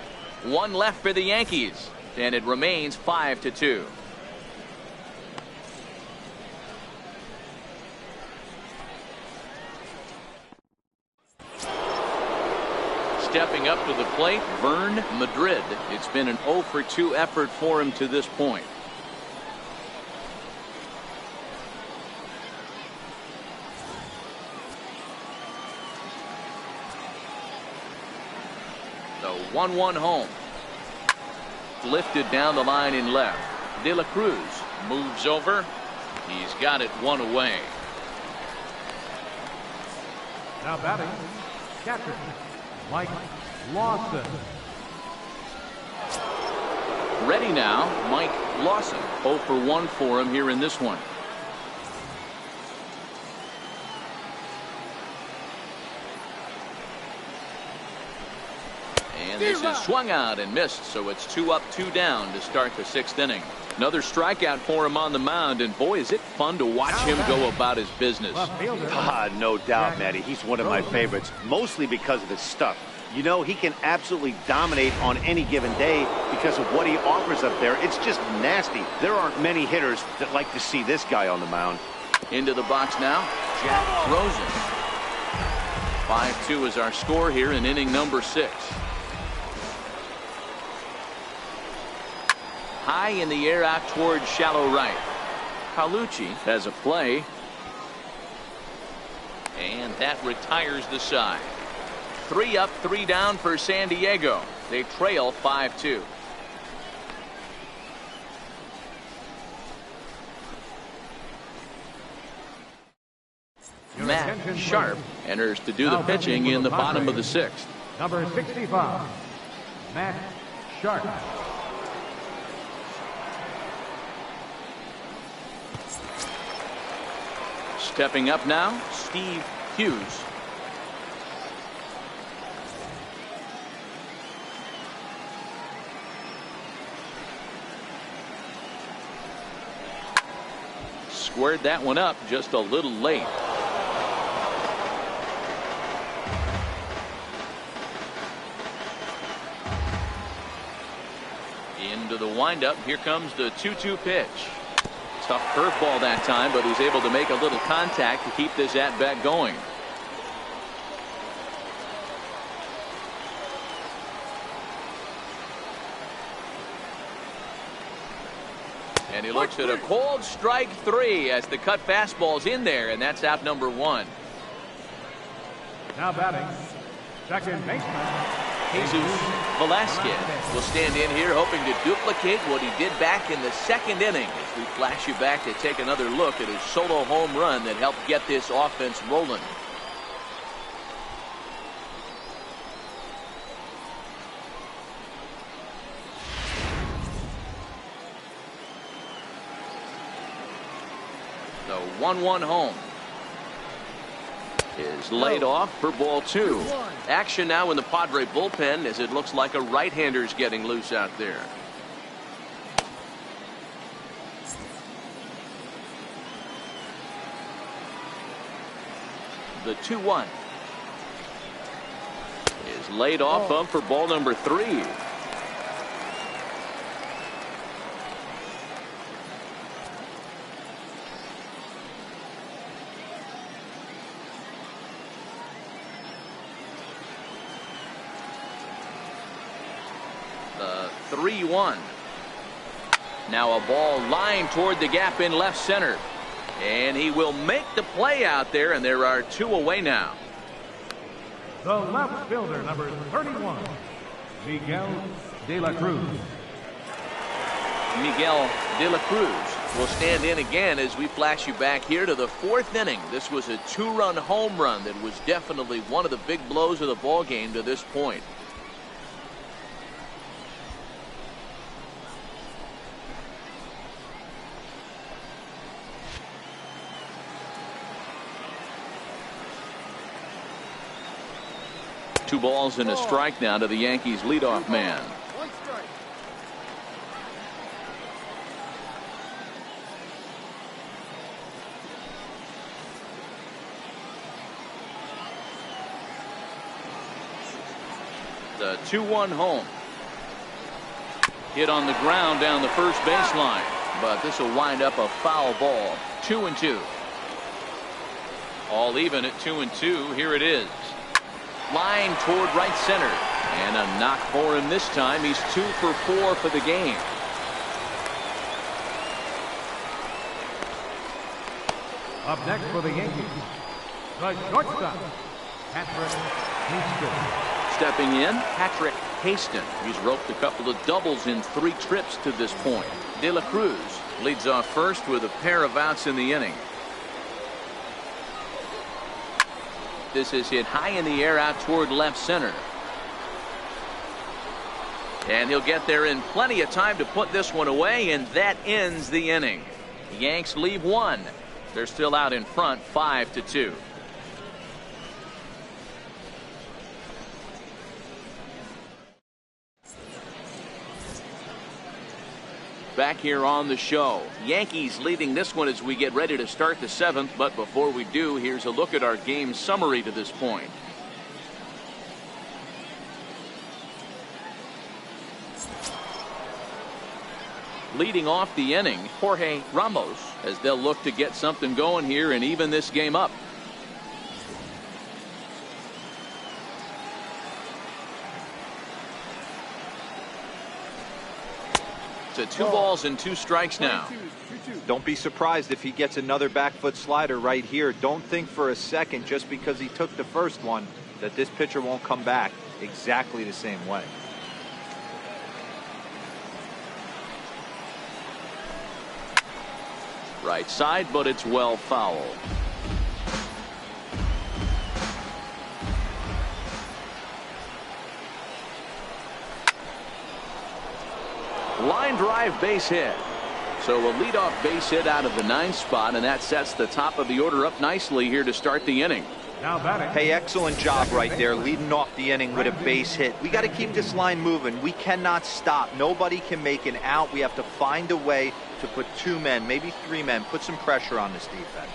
1 left for the Yankees, and it remains 5-2. Stepping up to the plate, Vern Madrid. It's been an 0 for 2 effort for him to this point. The 1-1 home. Lifted down the line in left. De La Cruz moves over. He's got it 1 away. Now batting, catcher, Mike Lawson. Ready now, Mike Lawson. 0 for 1 for him here in this one. And this is swung out and missed, so it's 2 up, 2 down to start the 6th inning. Another strikeout for him on the mound, and boy, is it fun to watch him go about his business. No doubt, Matty. He's one of my favorites, mostly because of his stuff. You know, he can absolutely dominate on any given day because of what he offers up there. It's just nasty. There aren't many hitters that like to see this guy on the mound. Into the box now, Jack Rosen. 5-2 is our score here in inning number 6. High in the air out towards shallow right. Palucci has a play. And that retires the side. 3 up, 3 down for San Diego. They trail 5-2. Matt Sharp enters to do the pitching in the bottom of the 6th. Number 65, Matt Sharp. Stepping up now, Steve Hughes. Squared that one up just a little late. Into the windup. Here comes the 2-2 pitch. Tough curveball that time, but he's able to make a little contact to keep this at bat going. And he looks at a cold strike 3 as the cut fastball's in there, and that's out number 1. Now batting, second baseman, Jesus Velasquez will stand in here hoping to duplicate what he did back in the second inning as we flash you back to take another look at his solo home run that helped get this offense rolling. The 1-1 home is laid off for ball 2. Action now in the Padre bullpen as it looks like a right-hander's getting loose out there. The 2-1 is laid off of for ball number 3. The 3-1. Now a ball lined toward the gap in left center. And he will make the play out there, and there are 2 away now. the left fielder, number 31, Miguel De La Cruz. Miguel De La Cruz will stand in again as we flash you back here to the 4th inning. This was a 2-run home run that was definitely one of the big blows of the ball game to this point. Two balls and a strike now to the Yankees leadoff man. The 2-1 home. Hit on the ground down the first baseline, but this will wind up a foul ball. 2-2. All even at 2-2. Here it is. Line toward right center, and a knock for him this time. He's 2 for 4 for the game. Up next for the Yankees, the shortstop, Patrick Houston. Stepping in, Patrick Haston. He's roped a couple of doubles in 3 trips to this point. De La Cruz leads off first with a pair of outs in the inning. This is hit high in the air out toward left center. And he'll get there in plenty of time to put this one away, and that ends the inning. The Yanks leave 1. They're still out in front 5-2. Back here on the show, Yankees leading this one as we get ready to start the 7th. But before we do, here's a look at our game summary to this point. Leading off the inning, Jorge Ramos, as they'll look to get something going here and even this game up. To 2 balls and 2 strikes now. Don't be surprised if he gets another back foot slider right here. Don't think for a second, just because he took the first one, that this pitcher won't come back exactly the same way. Right side, but it's well foul. Line drive base hit. So a leadoff base hit out of the 9th spot, and that sets the top of the order up nicely here to start the inning. Now batting. Hey, excellent job right there, leading off the inning with a base hit. We got to keep this line moving. We cannot stop. Nobody can make an out. We have to find a way to put 2 men, maybe 3 men, put some pressure on this defense.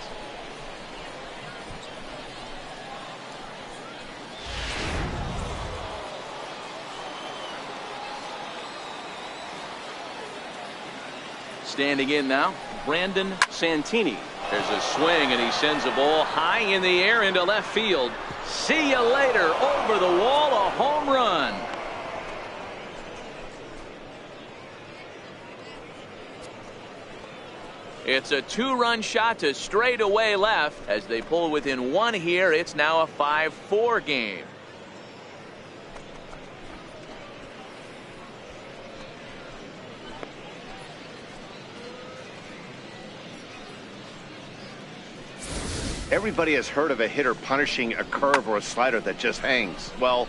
Standing in now, Brandon Santini. There's a swing, and he sends a ball high in the air into left field. See you later. Over the wall, a home run. It's a 2-run shot to straightaway left. As they pull within 1 here, it's now a 5-4 game. Everybody has heard of a hitter punishing a curve or a slider that just hangs. Well,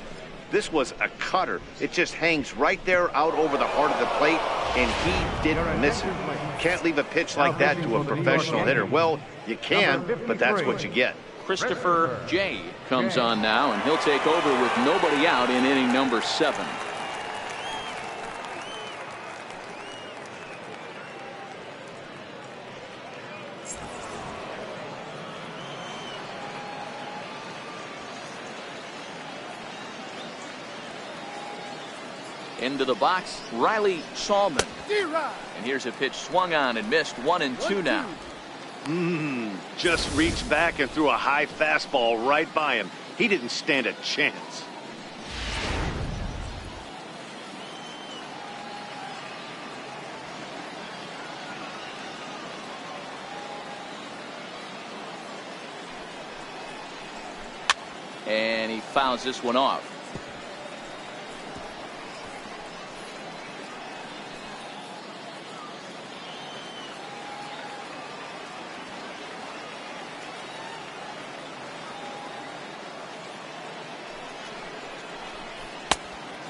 this was a cutter. It just hangs right there out over the heart of the plate, and he didn't miss it. Can't leave a pitch like that to a professional hitter. Well, you can, but that's what you get. Christopher J. comes on now, and he'll take over with nobody out in inning number 7. Into the box, Riley Salmon. And here's a pitch swung on and missed. 1-2 now. Just reached back and threw a high fastball right by him. He didn't stand a chance. And he fouls this one off.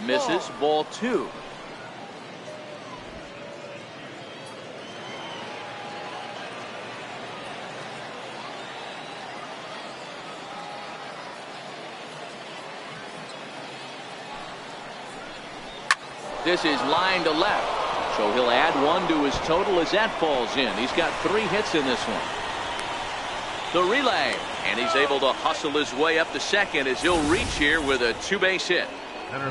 Misses, ball 2. This is line to left, so he'll add 1 to his total as that falls in. He's got 3 hits in this one. The relay, and he's able to hustle his way up to second as he'll reach here with a 2-base hit.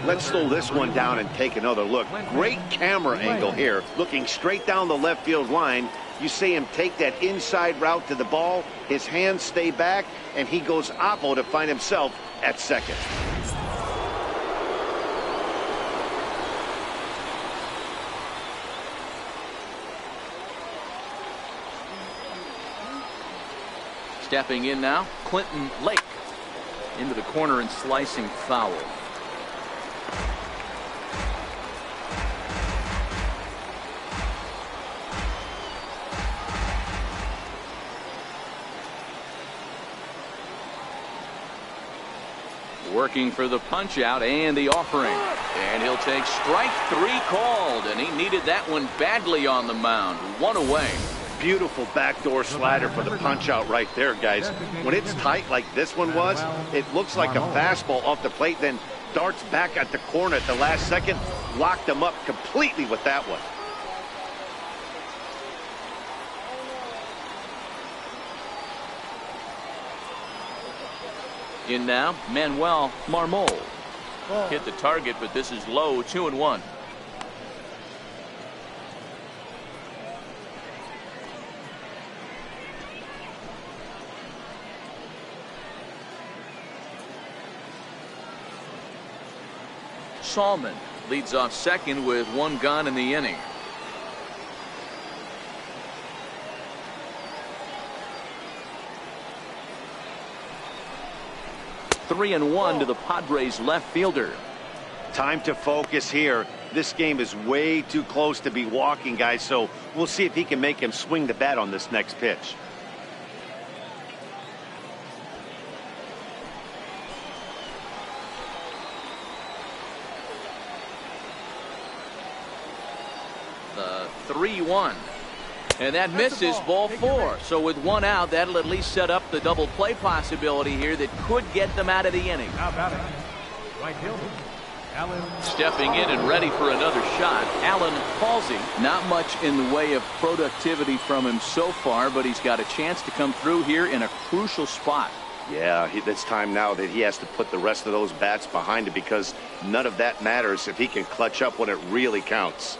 Let's slow this one down and take another look. Great camera angle here, looking straight down the left field line. You see him take that inside route to the ball. His hands stay back, and he goes oppo to find himself at second. Stepping in now, Clinton Lake. Into the corner and slicing foul. Working for the punch out and the offering, and he'll take strike 3 called, and he needed that one badly on the mound. 1 away. Beautiful backdoor slider for the punch out right there, guys. When it's tight like this one was, it looks like a fastball off the plate, then darts back at the corner at the last second. Locked him up completely with that one. In now, Manuel Marmol. Hit the target, but this is low. 2-1. Salmon leads off second with 1 gone in the inning. Three and 1 to the Padres left fielder. Time to focus here. This game is way too close to be walking, guys, so we'll see if he can make him swing the bat on this next pitch. The 3-1. And that misses ball 4. So with 1 out, that'll at least set up the double play possibility here that could get them out of the inning. Now batting, right fielder, Alan. Stepping in and ready for another shot, Alan Halsey. Not much in the way of productivity from him so far, but he's got a chance to come through here in a crucial spot. Yeah, it's time now that he has to put the rest of those bats behind him, because none of that matters if he can clutch up when it really counts.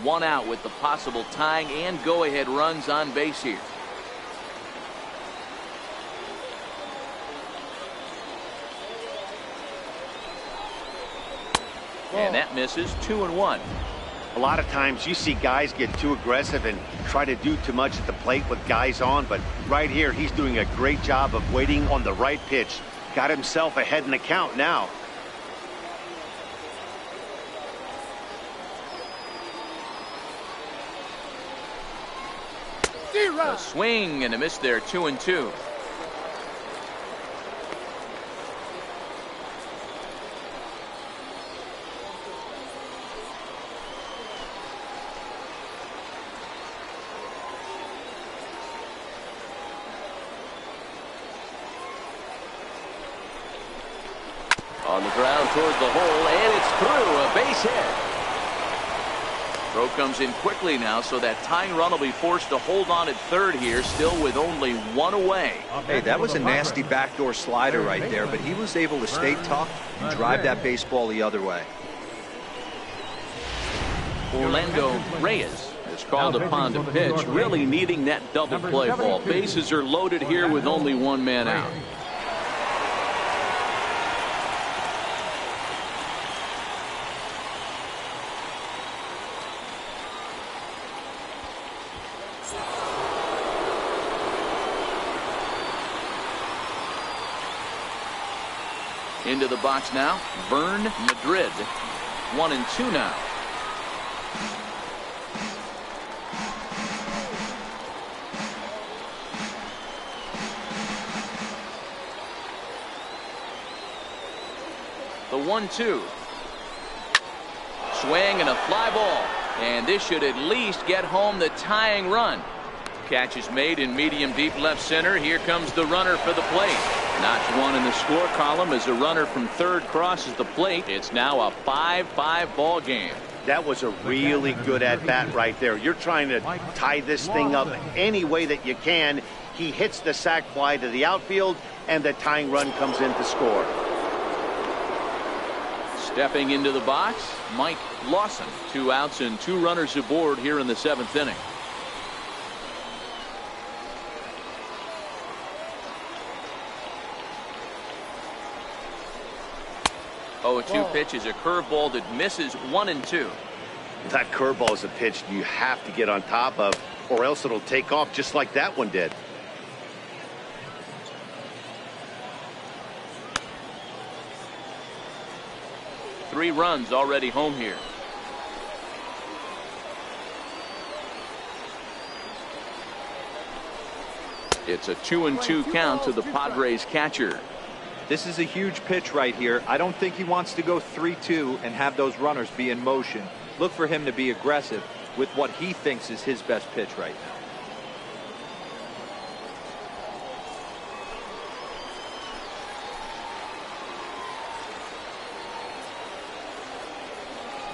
1 out with the possible tying and go-ahead runs on base here. And that misses. 2-1. A lot of times you see guys get too aggressive and try to do too much at the plate with guys on, but right here he's doing a great job of waiting on the right pitch. Got himself ahead in the count now. A swing and a miss there. 2-2. On the ground towards the hole, and it's through. A base hit. Throw comes in quickly now, so that tying run will be forced to hold on at third here, still with only 1 away. Hey, that was a nasty backdoor slider right there, but he was able to stay tough and drive that baseball the other way. Orlando Reyes is called upon to pitch, really needing that double play ball. Bases are loaded here with only 1 man out. Into the box now, Vern Madrid. 1-2 now. The 1-2. Swing and a fly ball. And this should at least get home the tying run. Catch is made in medium deep left center. Here comes the runner for the plate. Notch 1 in the score column as a runner from third crosses the plate. It's now a 5-5 ball game. That was a really good at-bat right there. You're trying to tie this thing up any way that you can. He hits the sac fly to the outfield, and the tying run comes in to score. Stepping into the box, Mike Lawson. 2 outs and 2 runners aboard here in the 7th inning. 0-2 pitch is a curveball that misses. 1-2. That curveball is a pitch you have to get on top of, or else it'll take off just like that one did. Three runs already home here. It's a 2-2 count to the Padres catcher. This is a huge pitch right here. I don't think he wants to go 3-2 and have those runners be in motion. Look for him to be aggressive with what he thinks is his best pitch right now.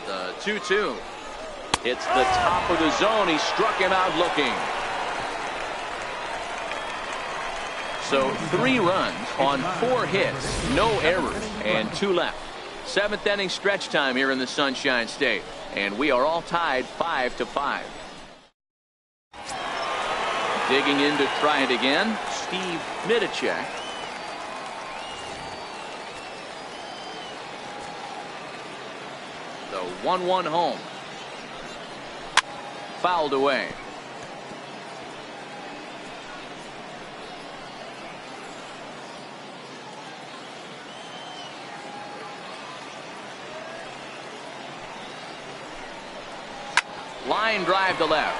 The 2-2. It's the top of the zone. He struck him out looking. So 3 runs on 4 hits, no errors, and 2 left. 7th inning stretch time here in the Sunshine State, and we are all tied 5-5. Digging in to try it again, Steve Midicek. The 1-1 home. Fouled away. Line drive to left.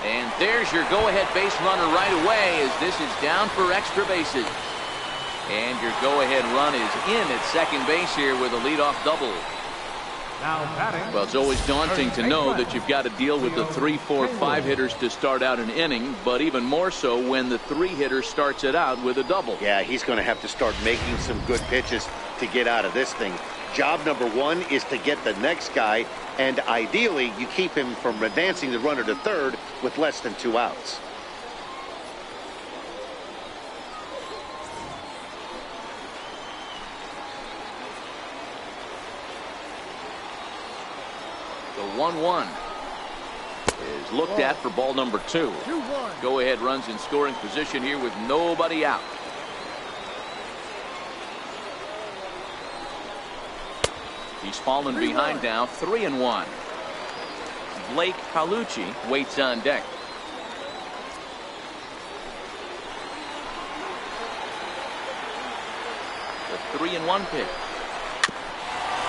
And there's your go-ahead base runner right away as this is down for extra bases. And your go-ahead run is in at second base here with a leadoff double. Now batting. Well, it's always daunting to know that you've got to deal with the 3, 4, 5 hitters to start out an inning, but even more so when the 3 hitter starts it out with a double. Yeah, he's going to have to start making some good pitches to get out of this thing. Job number 1 is to get the next guy, and ideally you keep him from advancing the runner to third with less than 2 outs. The 1-1 is looked at for ball number 2. Go ahead runs in scoring position here with nobody out. He's fallen behind now, 3-1. Blake Palucci waits on deck. The 3-1 pitch.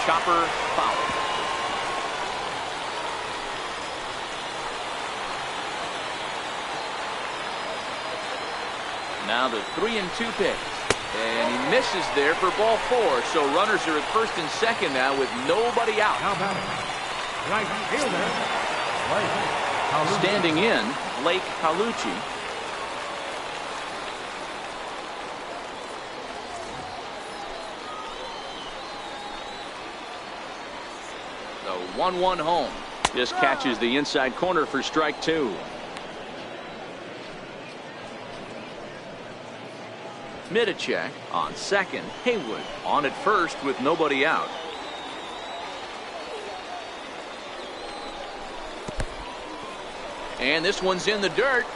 Chopper foul. Now the 3-2 pitch. And he misses there for ball 4. So runners are at first and second now with nobody out. Now batting. Right fielder. Blake Palucci. Standing in, Blake Palucci. The 1-1 home. Just catches the inside corner for strike 2. Midacek on second. Haywood on at first with nobody out. And this one's in the dirt.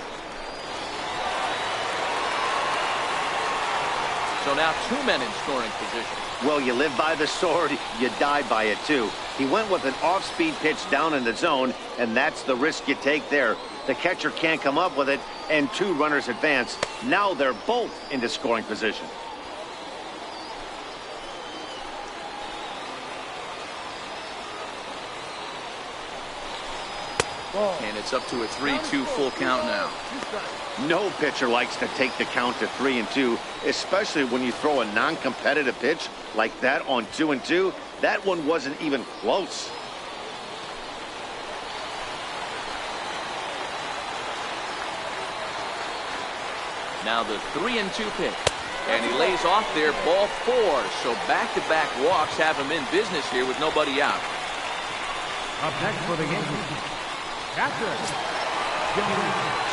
So now 2 men in scoring position. Well, you live by the sword, you die by it too. He went with an off-speed pitch down in the zone, and that's the risk you take there. The catcher can't come up with it, and 2 runners advance. Now they're both into scoring position. And it's up to a 3-2 full count now. No pitcher likes to take the count to 3-2, especially when you throw a non-competitive pitch like that on 2-2. That one wasn't even close. Now the 3-2 pitch. And he lays off there, ball 4. So back-to-back walks have him in business here with nobody out. Up next for the Yankees. Catcher.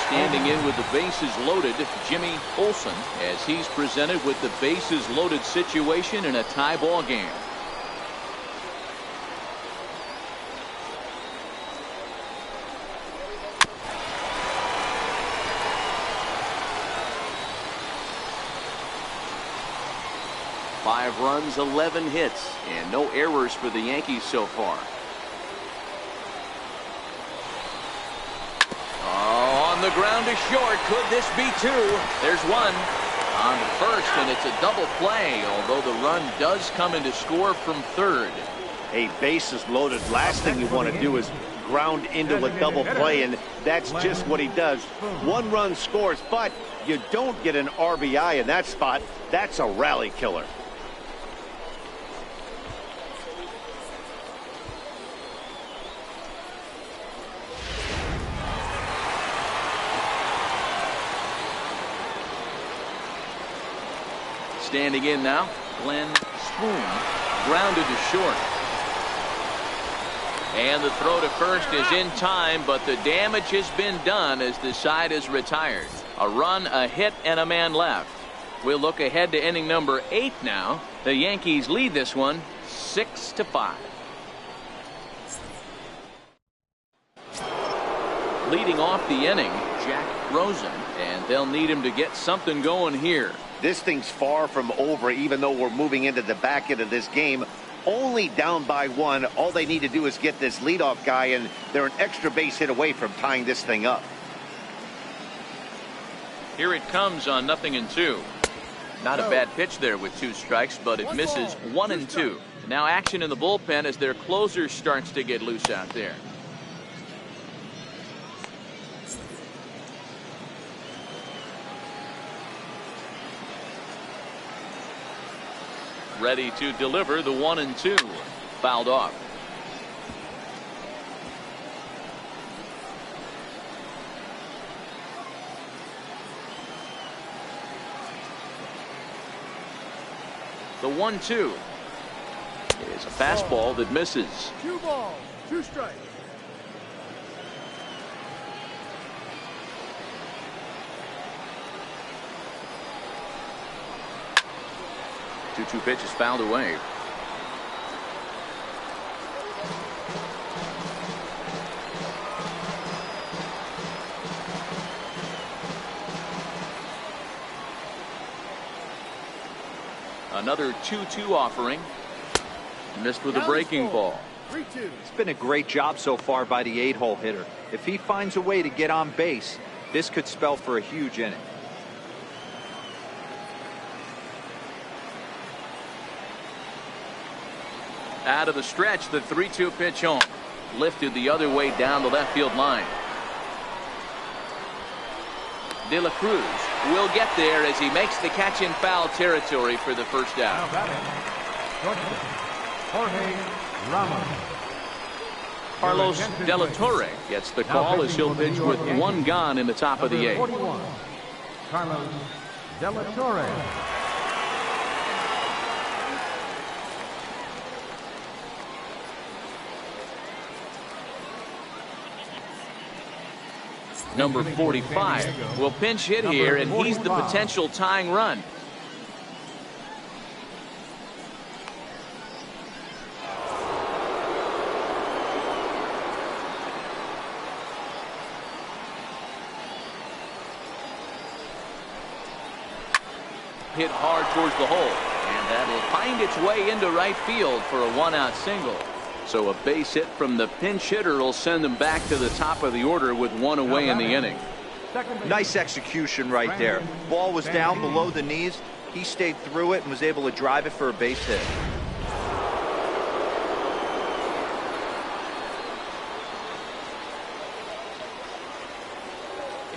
Standing in with the bases loaded, Jimmy Olsen, as he's presented with the bases loaded situation in a tie ball game. Five runs, 11 hits, and no errors for the Yankees so far. Oh, on the ground to short. Could this be 2? There's 1 on the first, and it's a double play, although the run does come into score from third. A bases loaded. Last thing you want to do is ground into a double play, and that's just what he does. 1 run scores, but you don't get an RBI in that spot. That's a rally killer. Standing in now, Glenn Spoon, grounded to short. And the throw to first is in time, but the damage has been done as the side is retired. A run, a hit, and a man left. We'll look ahead to inning number 8 now. The Yankees lead this one 6-5. Leading off the inning, Jack Rosen, and they'll need him to get something going here. This thing's far from over, even though we're moving into the back end of this game. Only down by 1. All they need to do is get this leadoff guy, and they're an extra base hit away from tying this thing up. Here it comes on 0-2. Not a bad pitch there with 2 strikes, but it misses 1-2. Now action in the bullpen as their closer starts to get loose out there. Ready to deliver the 1-2. Fouled off. The 1-2 is a fastball that misses. 2 balls, 2 strikes. Two pitch is fouled away. Another 2-2 offering. Missed with a breaking ball. 3-2. It's been a great job so far by the 8-hole hitter. If he finds a way to get on base, this could spell for a huge inning. Out of the stretch, the 3-2 pitch home. Lifted the other way down the left field line. De La Cruz will get there as he makes the catch in foul territory for the first Now out. batting, shortstop, Jorge Ramos. Carlos De La Torre gets the call as he'll pitch with 1 gone in the top of the Number 8th. 41, Carlos De La Torre. Number 45 will pinch hit here, and he's the potential tying run. Hit hard towards the hole, and that'll find its way into right field for a 1-out single. So a base hit from the pinch hitter will send them back to the top of the order with 1 away in the inning. Nice execution right there. Ball was down below the knees. He stayed through it and was able to drive it for a base hit.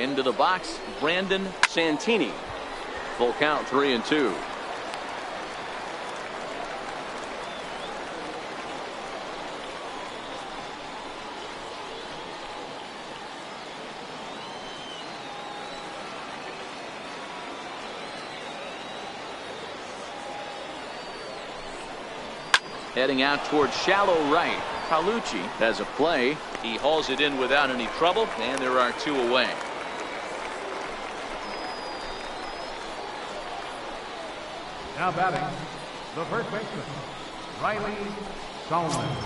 Into the box, Brandon Santini. Full count, 3-2. Heading out towards shallow right. Palucci has a play. He hauls it in without any trouble, and there are 2 away. Now batting, the first baseman, Riley Solomon.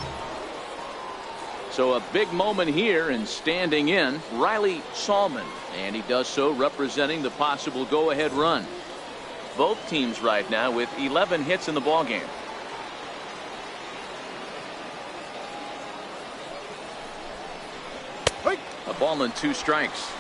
So a big moment here, and standing in, Riley Solomon, and he does so representing the possible go-ahead run. Both teams right now with 11 hits in the ballgame. A ball and 2 strikes.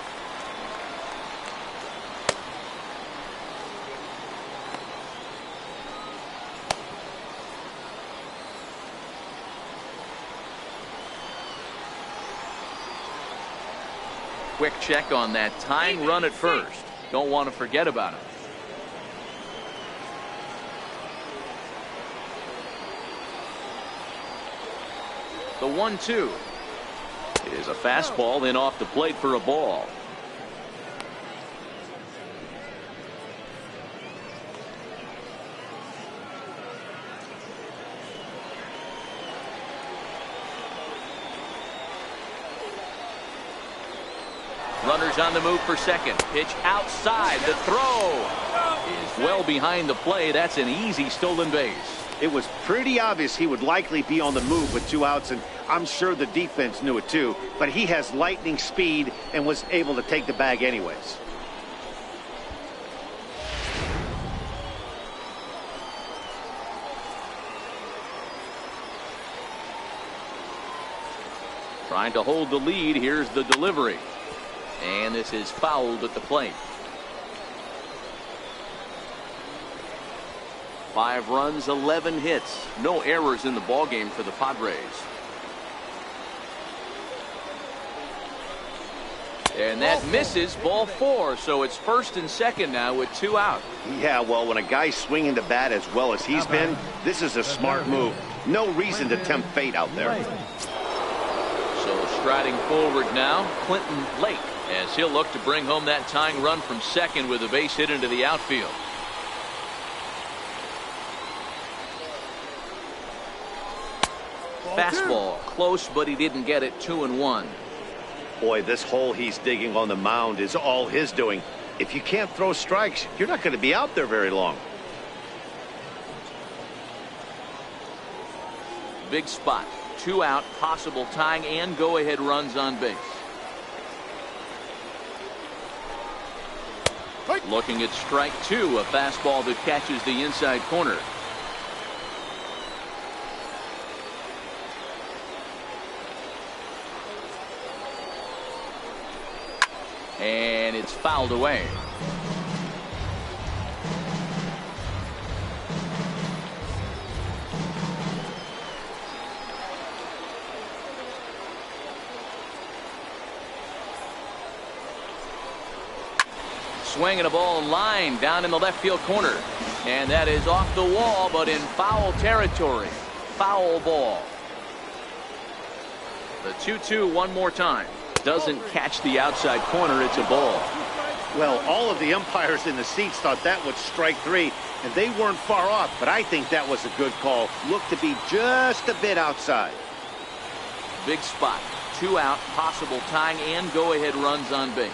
Quick check on that tying run at first. Don't want to forget about it. The 1-2 is a fastball in off the plate for a ball. Runners on the move for second. Pitch outside. The throw is well behind the play. That's an easy stolen base. It was pretty obvious he would likely be on the move with 2 outs, and I'm sure the defense knew it too, but he has lightning speed and was able to take the bag anyways. Trying to hold the lead. Here's the delivery. And this is fouled at the plate. 5 runs, 11 hits. No errors in the ballgame for the Padres. And that misses, ball 4. So it's first and second now with 2 out. Yeah, well, when a guy's swinging the bat as well as he's been, this is a smart move. No reason to tempt fate out there. So striding forward now, Clinton Lake, as he'll look to bring home that tying run from second with a base hit into the outfield. Fastball close, but he didn't get it. 2-1. Boy, this hole he's digging on the mound is all his doing. If you can't throw strikes, you're not going to be out there very long. Big spot. 2 out, possible tying and go-ahead runs on base. Looking at strike 2, a fastball that catches the inside corner. And it's fouled away. Swinging a ball line down in the left field corner. And that is off the wall, but in foul territory. Foul ball. The 2-2 one more time. Doesn't catch the outside corner. It's a ball. Well, all of the umpires in the seats thought that was strike 3, and they weren't far off, but I think that was a good call. Looked to be just a bit outside. Big spot. 2 out, possible tying and go-ahead runs on base.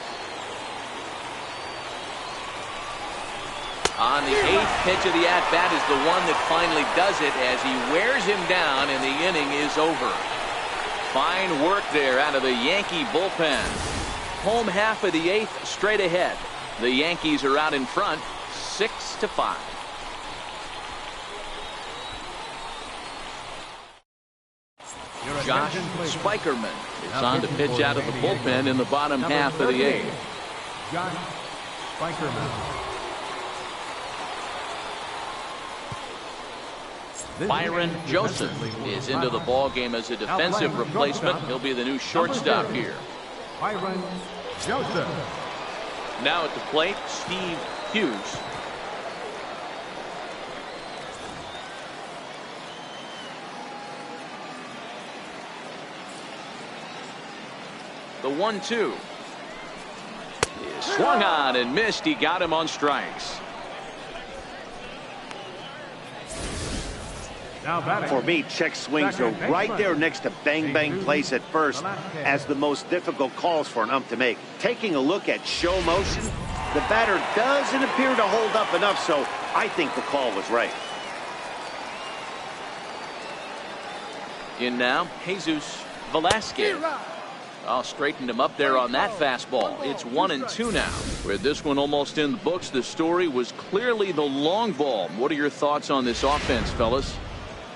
On the 8th pitch of the at-bat is the one that finally does it as he wears him down and the inning is over. Fine work there out of the Yankee bullpen. Home half of the 8th straight ahead. The Yankees are out in front 6-5. Josh Spikerman is on to pitch out of the bullpen in the bottom half of the 8th. Josh Spikerman. Byron Joseph is into the ball game as a defensive replacement. He'll be the new shortstop here. Byron Joseph. Now at the plate, Steve Hughes. The 1-2 is swung on and missed. He got him on strikes. For me, check swings are right there next to bang-bang plays at first as the most difficult calls for an ump to make. Taking a look at show motion, the batter doesn't appear to hold up enough, so I think the call was right. In now, Jesus Velasquez. I'll straighten him up there on that fastball. It's 1-2 now. With this one almost in the books, the story was clearly the long ball. What are your thoughts on this offense, fellas?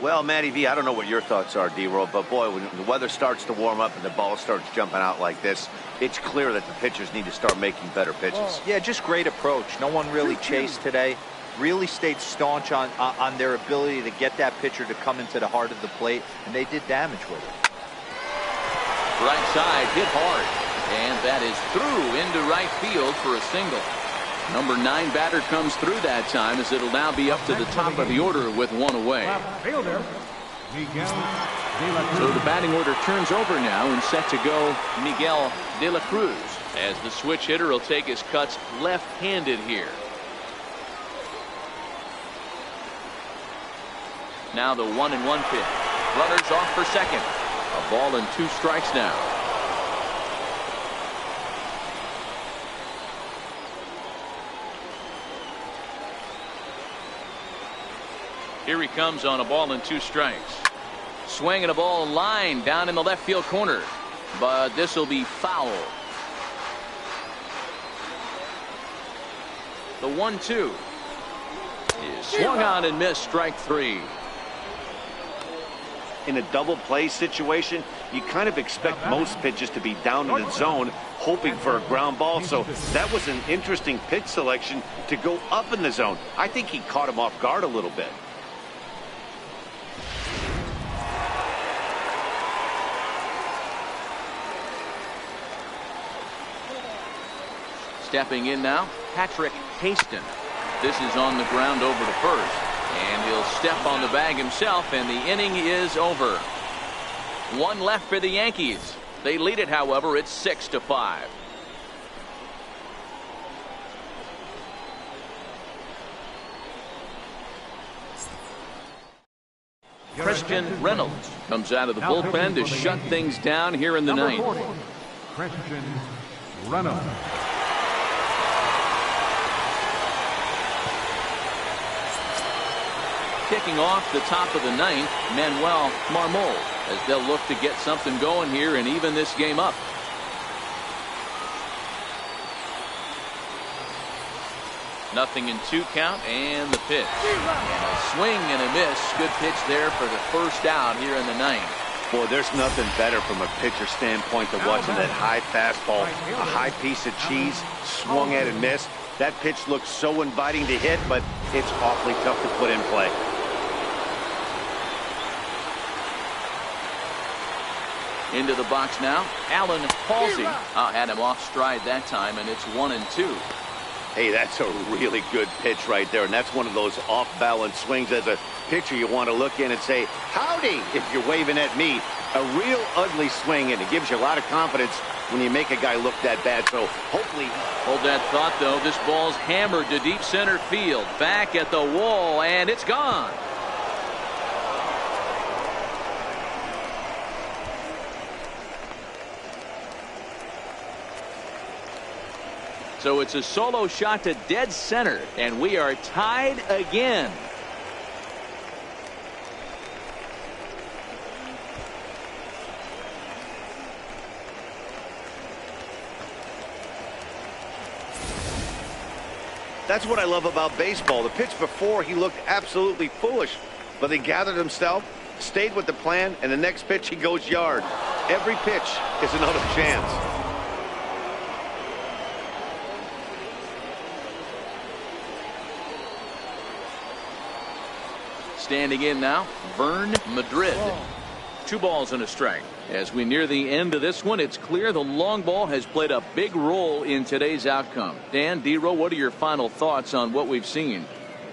Well, Matty V, I don't know what your thoughts are, D-Roll, but boy, when the weather starts to warm up and the ball starts jumping out like this, it's clear that the pitchers need to start making better pitches. Yeah, just great approach. No one really chased today. Really stayed staunch on their ability to get that pitcher to come into the heart of the plate, and they did damage with it. Right side hit hard, and that is through into right field for a single. Number 9 batter comes through that time as it'll now be up to the top of the order with 1 away. So the batting order turns over now and set to go Miguel De La Cruz as the switch hitter will take his cuts left-handed here. Now the 1-1 pitch. Runners off for second. A ball and 2 strikes now. Here he comes on a ball and 2 strikes. Swinging a ball line down in the left field corner, but this will be foul. The 1-2 is swung on and missed. Strike 3. In a double play situation, you kind of expect most pitches to be down in the zone, hoping for a ground ball. So that was an interesting pitch selection to go up in the zone. I think he caught him off guard a little bit. Stepping in now, Patrick Haston. This is on the ground over to first. And he'll step on the bag himself, and the inning is over. 1 left for the Yankees. They lead it, however. It's 6-5. Christian Reynolds comes out of the bullpen to shut things down here in the ninth. 40, Christian Reynolds. Kicking off the top of the ninth, Manuel Marmol, as they'll look to get something going here and even this game up. Nothing in 2 count, and the pitch. And a swing and a miss. Good pitch there for the first out here in the ninth. Boy, there's nothing better from a pitcher standpoint than watching that high fastball, a high piece of cheese, swung at and missed. That pitch looks so inviting to hit, but it's awfully tough to put in play. Into the box now, Alan Halsey. Had him off stride that time, and it's 1-2. Hey, that's a really good pitch right there, and that's one of those off-balance swings. As a pitcher, you want to look in and say, howdy, if you're waving at me. A real ugly swing, and it gives you a lot of confidence when you make a guy look that bad. So hopefully... Hold that thought, though. This ball's hammered to deep center field. Back at the wall, and it's gone. So it's a solo shot to dead center, and we are tied again. That's what I love about baseball. The pitch before, he looked absolutely foolish, but he gathered himself, stayed with the plan, and the next pitch he goes yard. Every pitch is another chance. Standing in now, Vern Madrid. 2 balls and a strike. As we near the end of this one, it's clear the long ball has played a big role in today's outcome. Dan, D-Row, what are your final thoughts on what we've seen?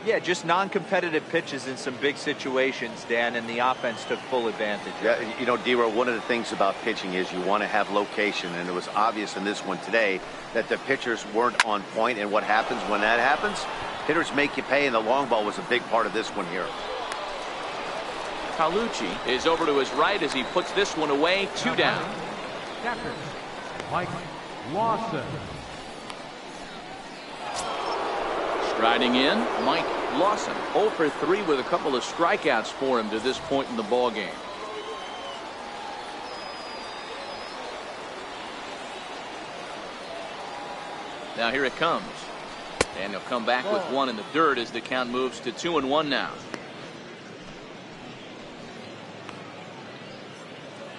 Yeah, just non-competitive pitches in some big situations, Dan, and the offense took full advantage. Yeah, you know, D-Row, one of the things about pitching is you want to have location, and it was obvious in this one today that the pitchers weren't on point, and what happens when that happens? Hitters make you pay, and the long ball was a big part of this one here. Carlucci is over to his right as he puts this one away. 2 down. Catcher, Mike Lawson. Striding in, Mike Lawson. 0 for 3 with a couple of strikeouts for him to this point in the ball game. Now here it comes. And he'll come back with one in the dirt as the count moves to 2-1 now.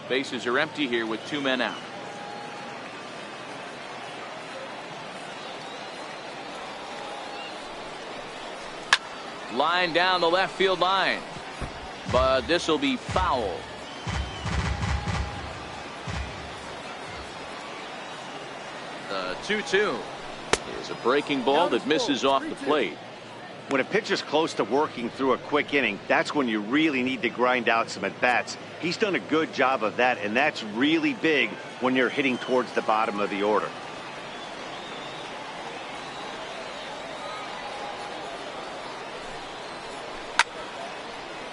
Bases are empty here with 2 men out. Line down the left field line, but this will be foul. The 2-2 is a breaking ball that misses off the plate. When a pitcher's close to working through a quick inning, that's when you really need to grind out some at-bats. He's done a good job of that, and that's really big when you're hitting towards the bottom of the order.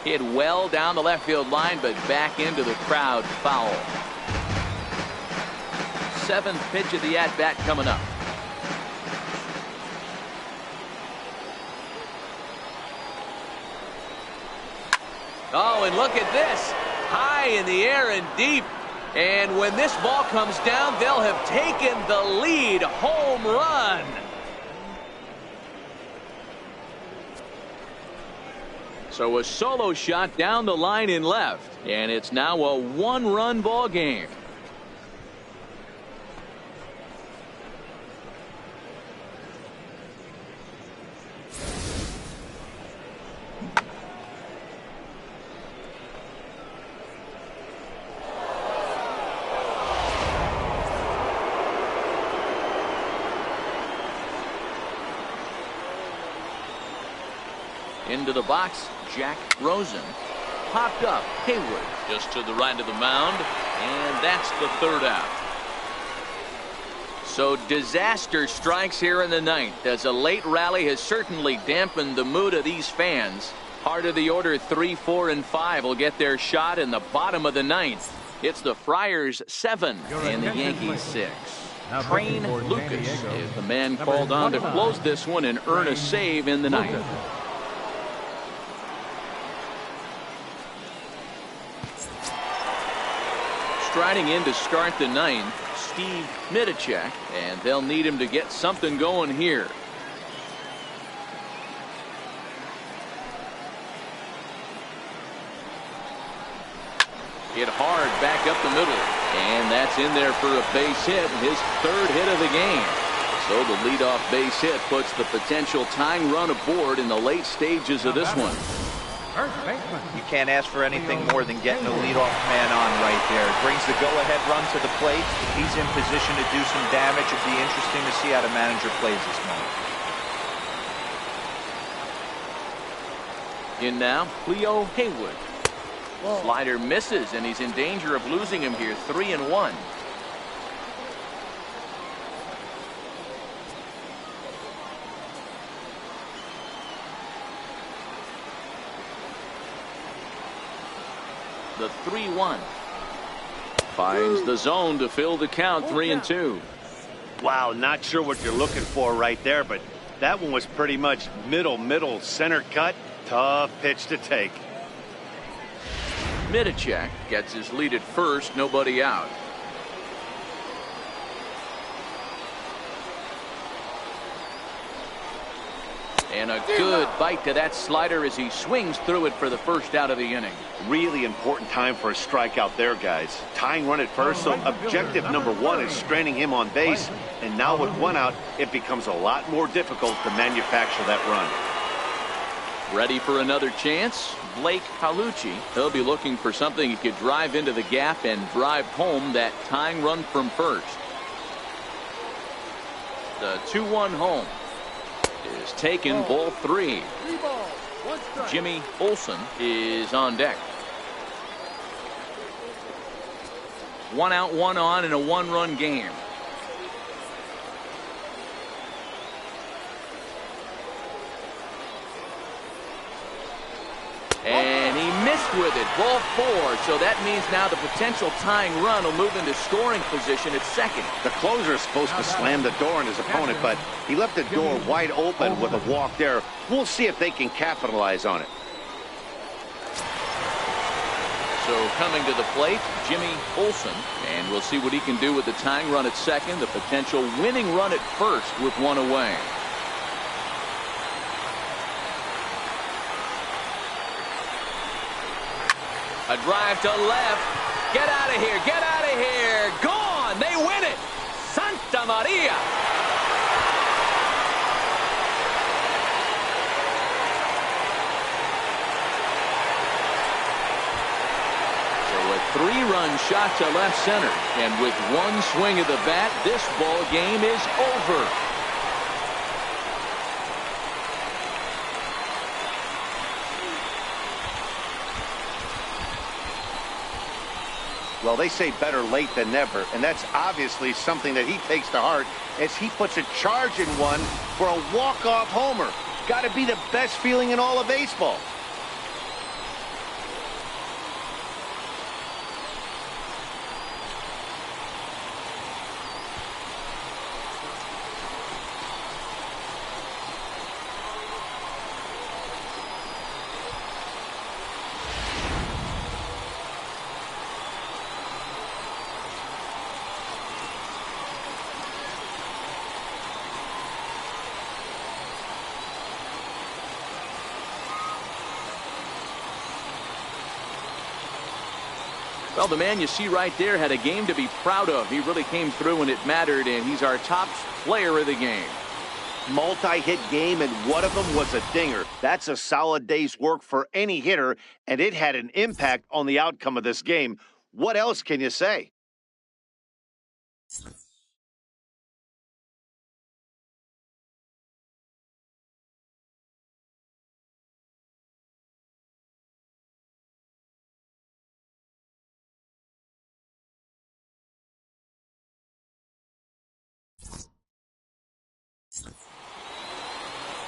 Hit well down the left field line, but back into the crowd. Foul. 7th pitch of the at-bat coming up. Oh, and look at this. High in the air and deep. And when this ball comes down, they'll have taken the lead. Home run. So a solo shot down the line in left. And it's now a 1-run ball game. Into the box, Jack Rosen. Popped up, Hayward just to the right of the mound, and that's the 3rd out. So disaster strikes here in the 9th, as a late rally has certainly dampened the mood of these fans. Heart of the order, 3, 4, and 5 will get their shot in the bottom of the ninth. It's the Friars 7 and the Yankees 6. Train Lucas is the man called on to close this one and earn a save in the ninth. Striding in to start the ninth, Steve Mitacek, and they'll need him to get something going here. Hit hard back up the middle, and that's in there for a base hit, his third hit of the game. So the leadoff base hit puts the potential tying run aboard in the late stages of this one. You can't ask for anything more than getting the leadoff man on right there. It brings the go-ahead run to the plate. He's in position to do some damage. It'd be interesting to see how the manager plays this moment. In now, Cleo Haywood. Slider misses, and he's in danger of losing him here. 3-1. The 3-1 finds the zone to fill the count. 3-2. Wow, not sure what you're looking for right there, but that one was pretty much middle, center cut. Tough pitch to take. Mitacek gets his lead at first, nobody out. And a good bite to that slider as he swings through it for the first out of the inning. Really important time for a strikeout there, guys. Tying run at first, so objective number one is stranding him on base. And now with one out, it becomes a lot more difficult to manufacture that run. Ready for another chance? Blake Palucci. He'll be looking for something he could drive into the gap and drive home that tying run from first. The 2-1 home is taken, ball 3. Jimmy Olsen is on deck. 1 out, 1 on in a 1-run game. And he missed with it. Ball 4. So that means now the potential tying run will move into scoring position at second. The closer is supposed to slam the door on his opponent, but he left the door wide open with a walk there. We'll see if they can capitalize on it. So coming to the plate, Jimmy Olsen, and we'll see what he can do with the tying run at second, the potential winning run at first with 1 away. A drive to left. Get out of here. Get out of here. Gone. They win it. Santa Maria. So a 3-run shot to left center. And with 1 swing of the bat, this ball game is over. Well, they say better late than never, and that's obviously something that he takes to heart as he puts a charge in one for a walk-off homer. Got to be the best feeling in all of baseball. Well, the man you see right there had a game to be proud of. He really came through when it mattered, and he's our top player of the game. Multi-hit game, and one of them was a dinger. That's a solid day's work for any hitter, and it had an impact on the outcome of this game. What else can you say?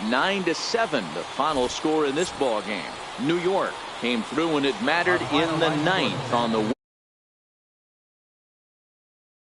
9-7, the final score in this ball game. New York came through when it mattered in the ninth on the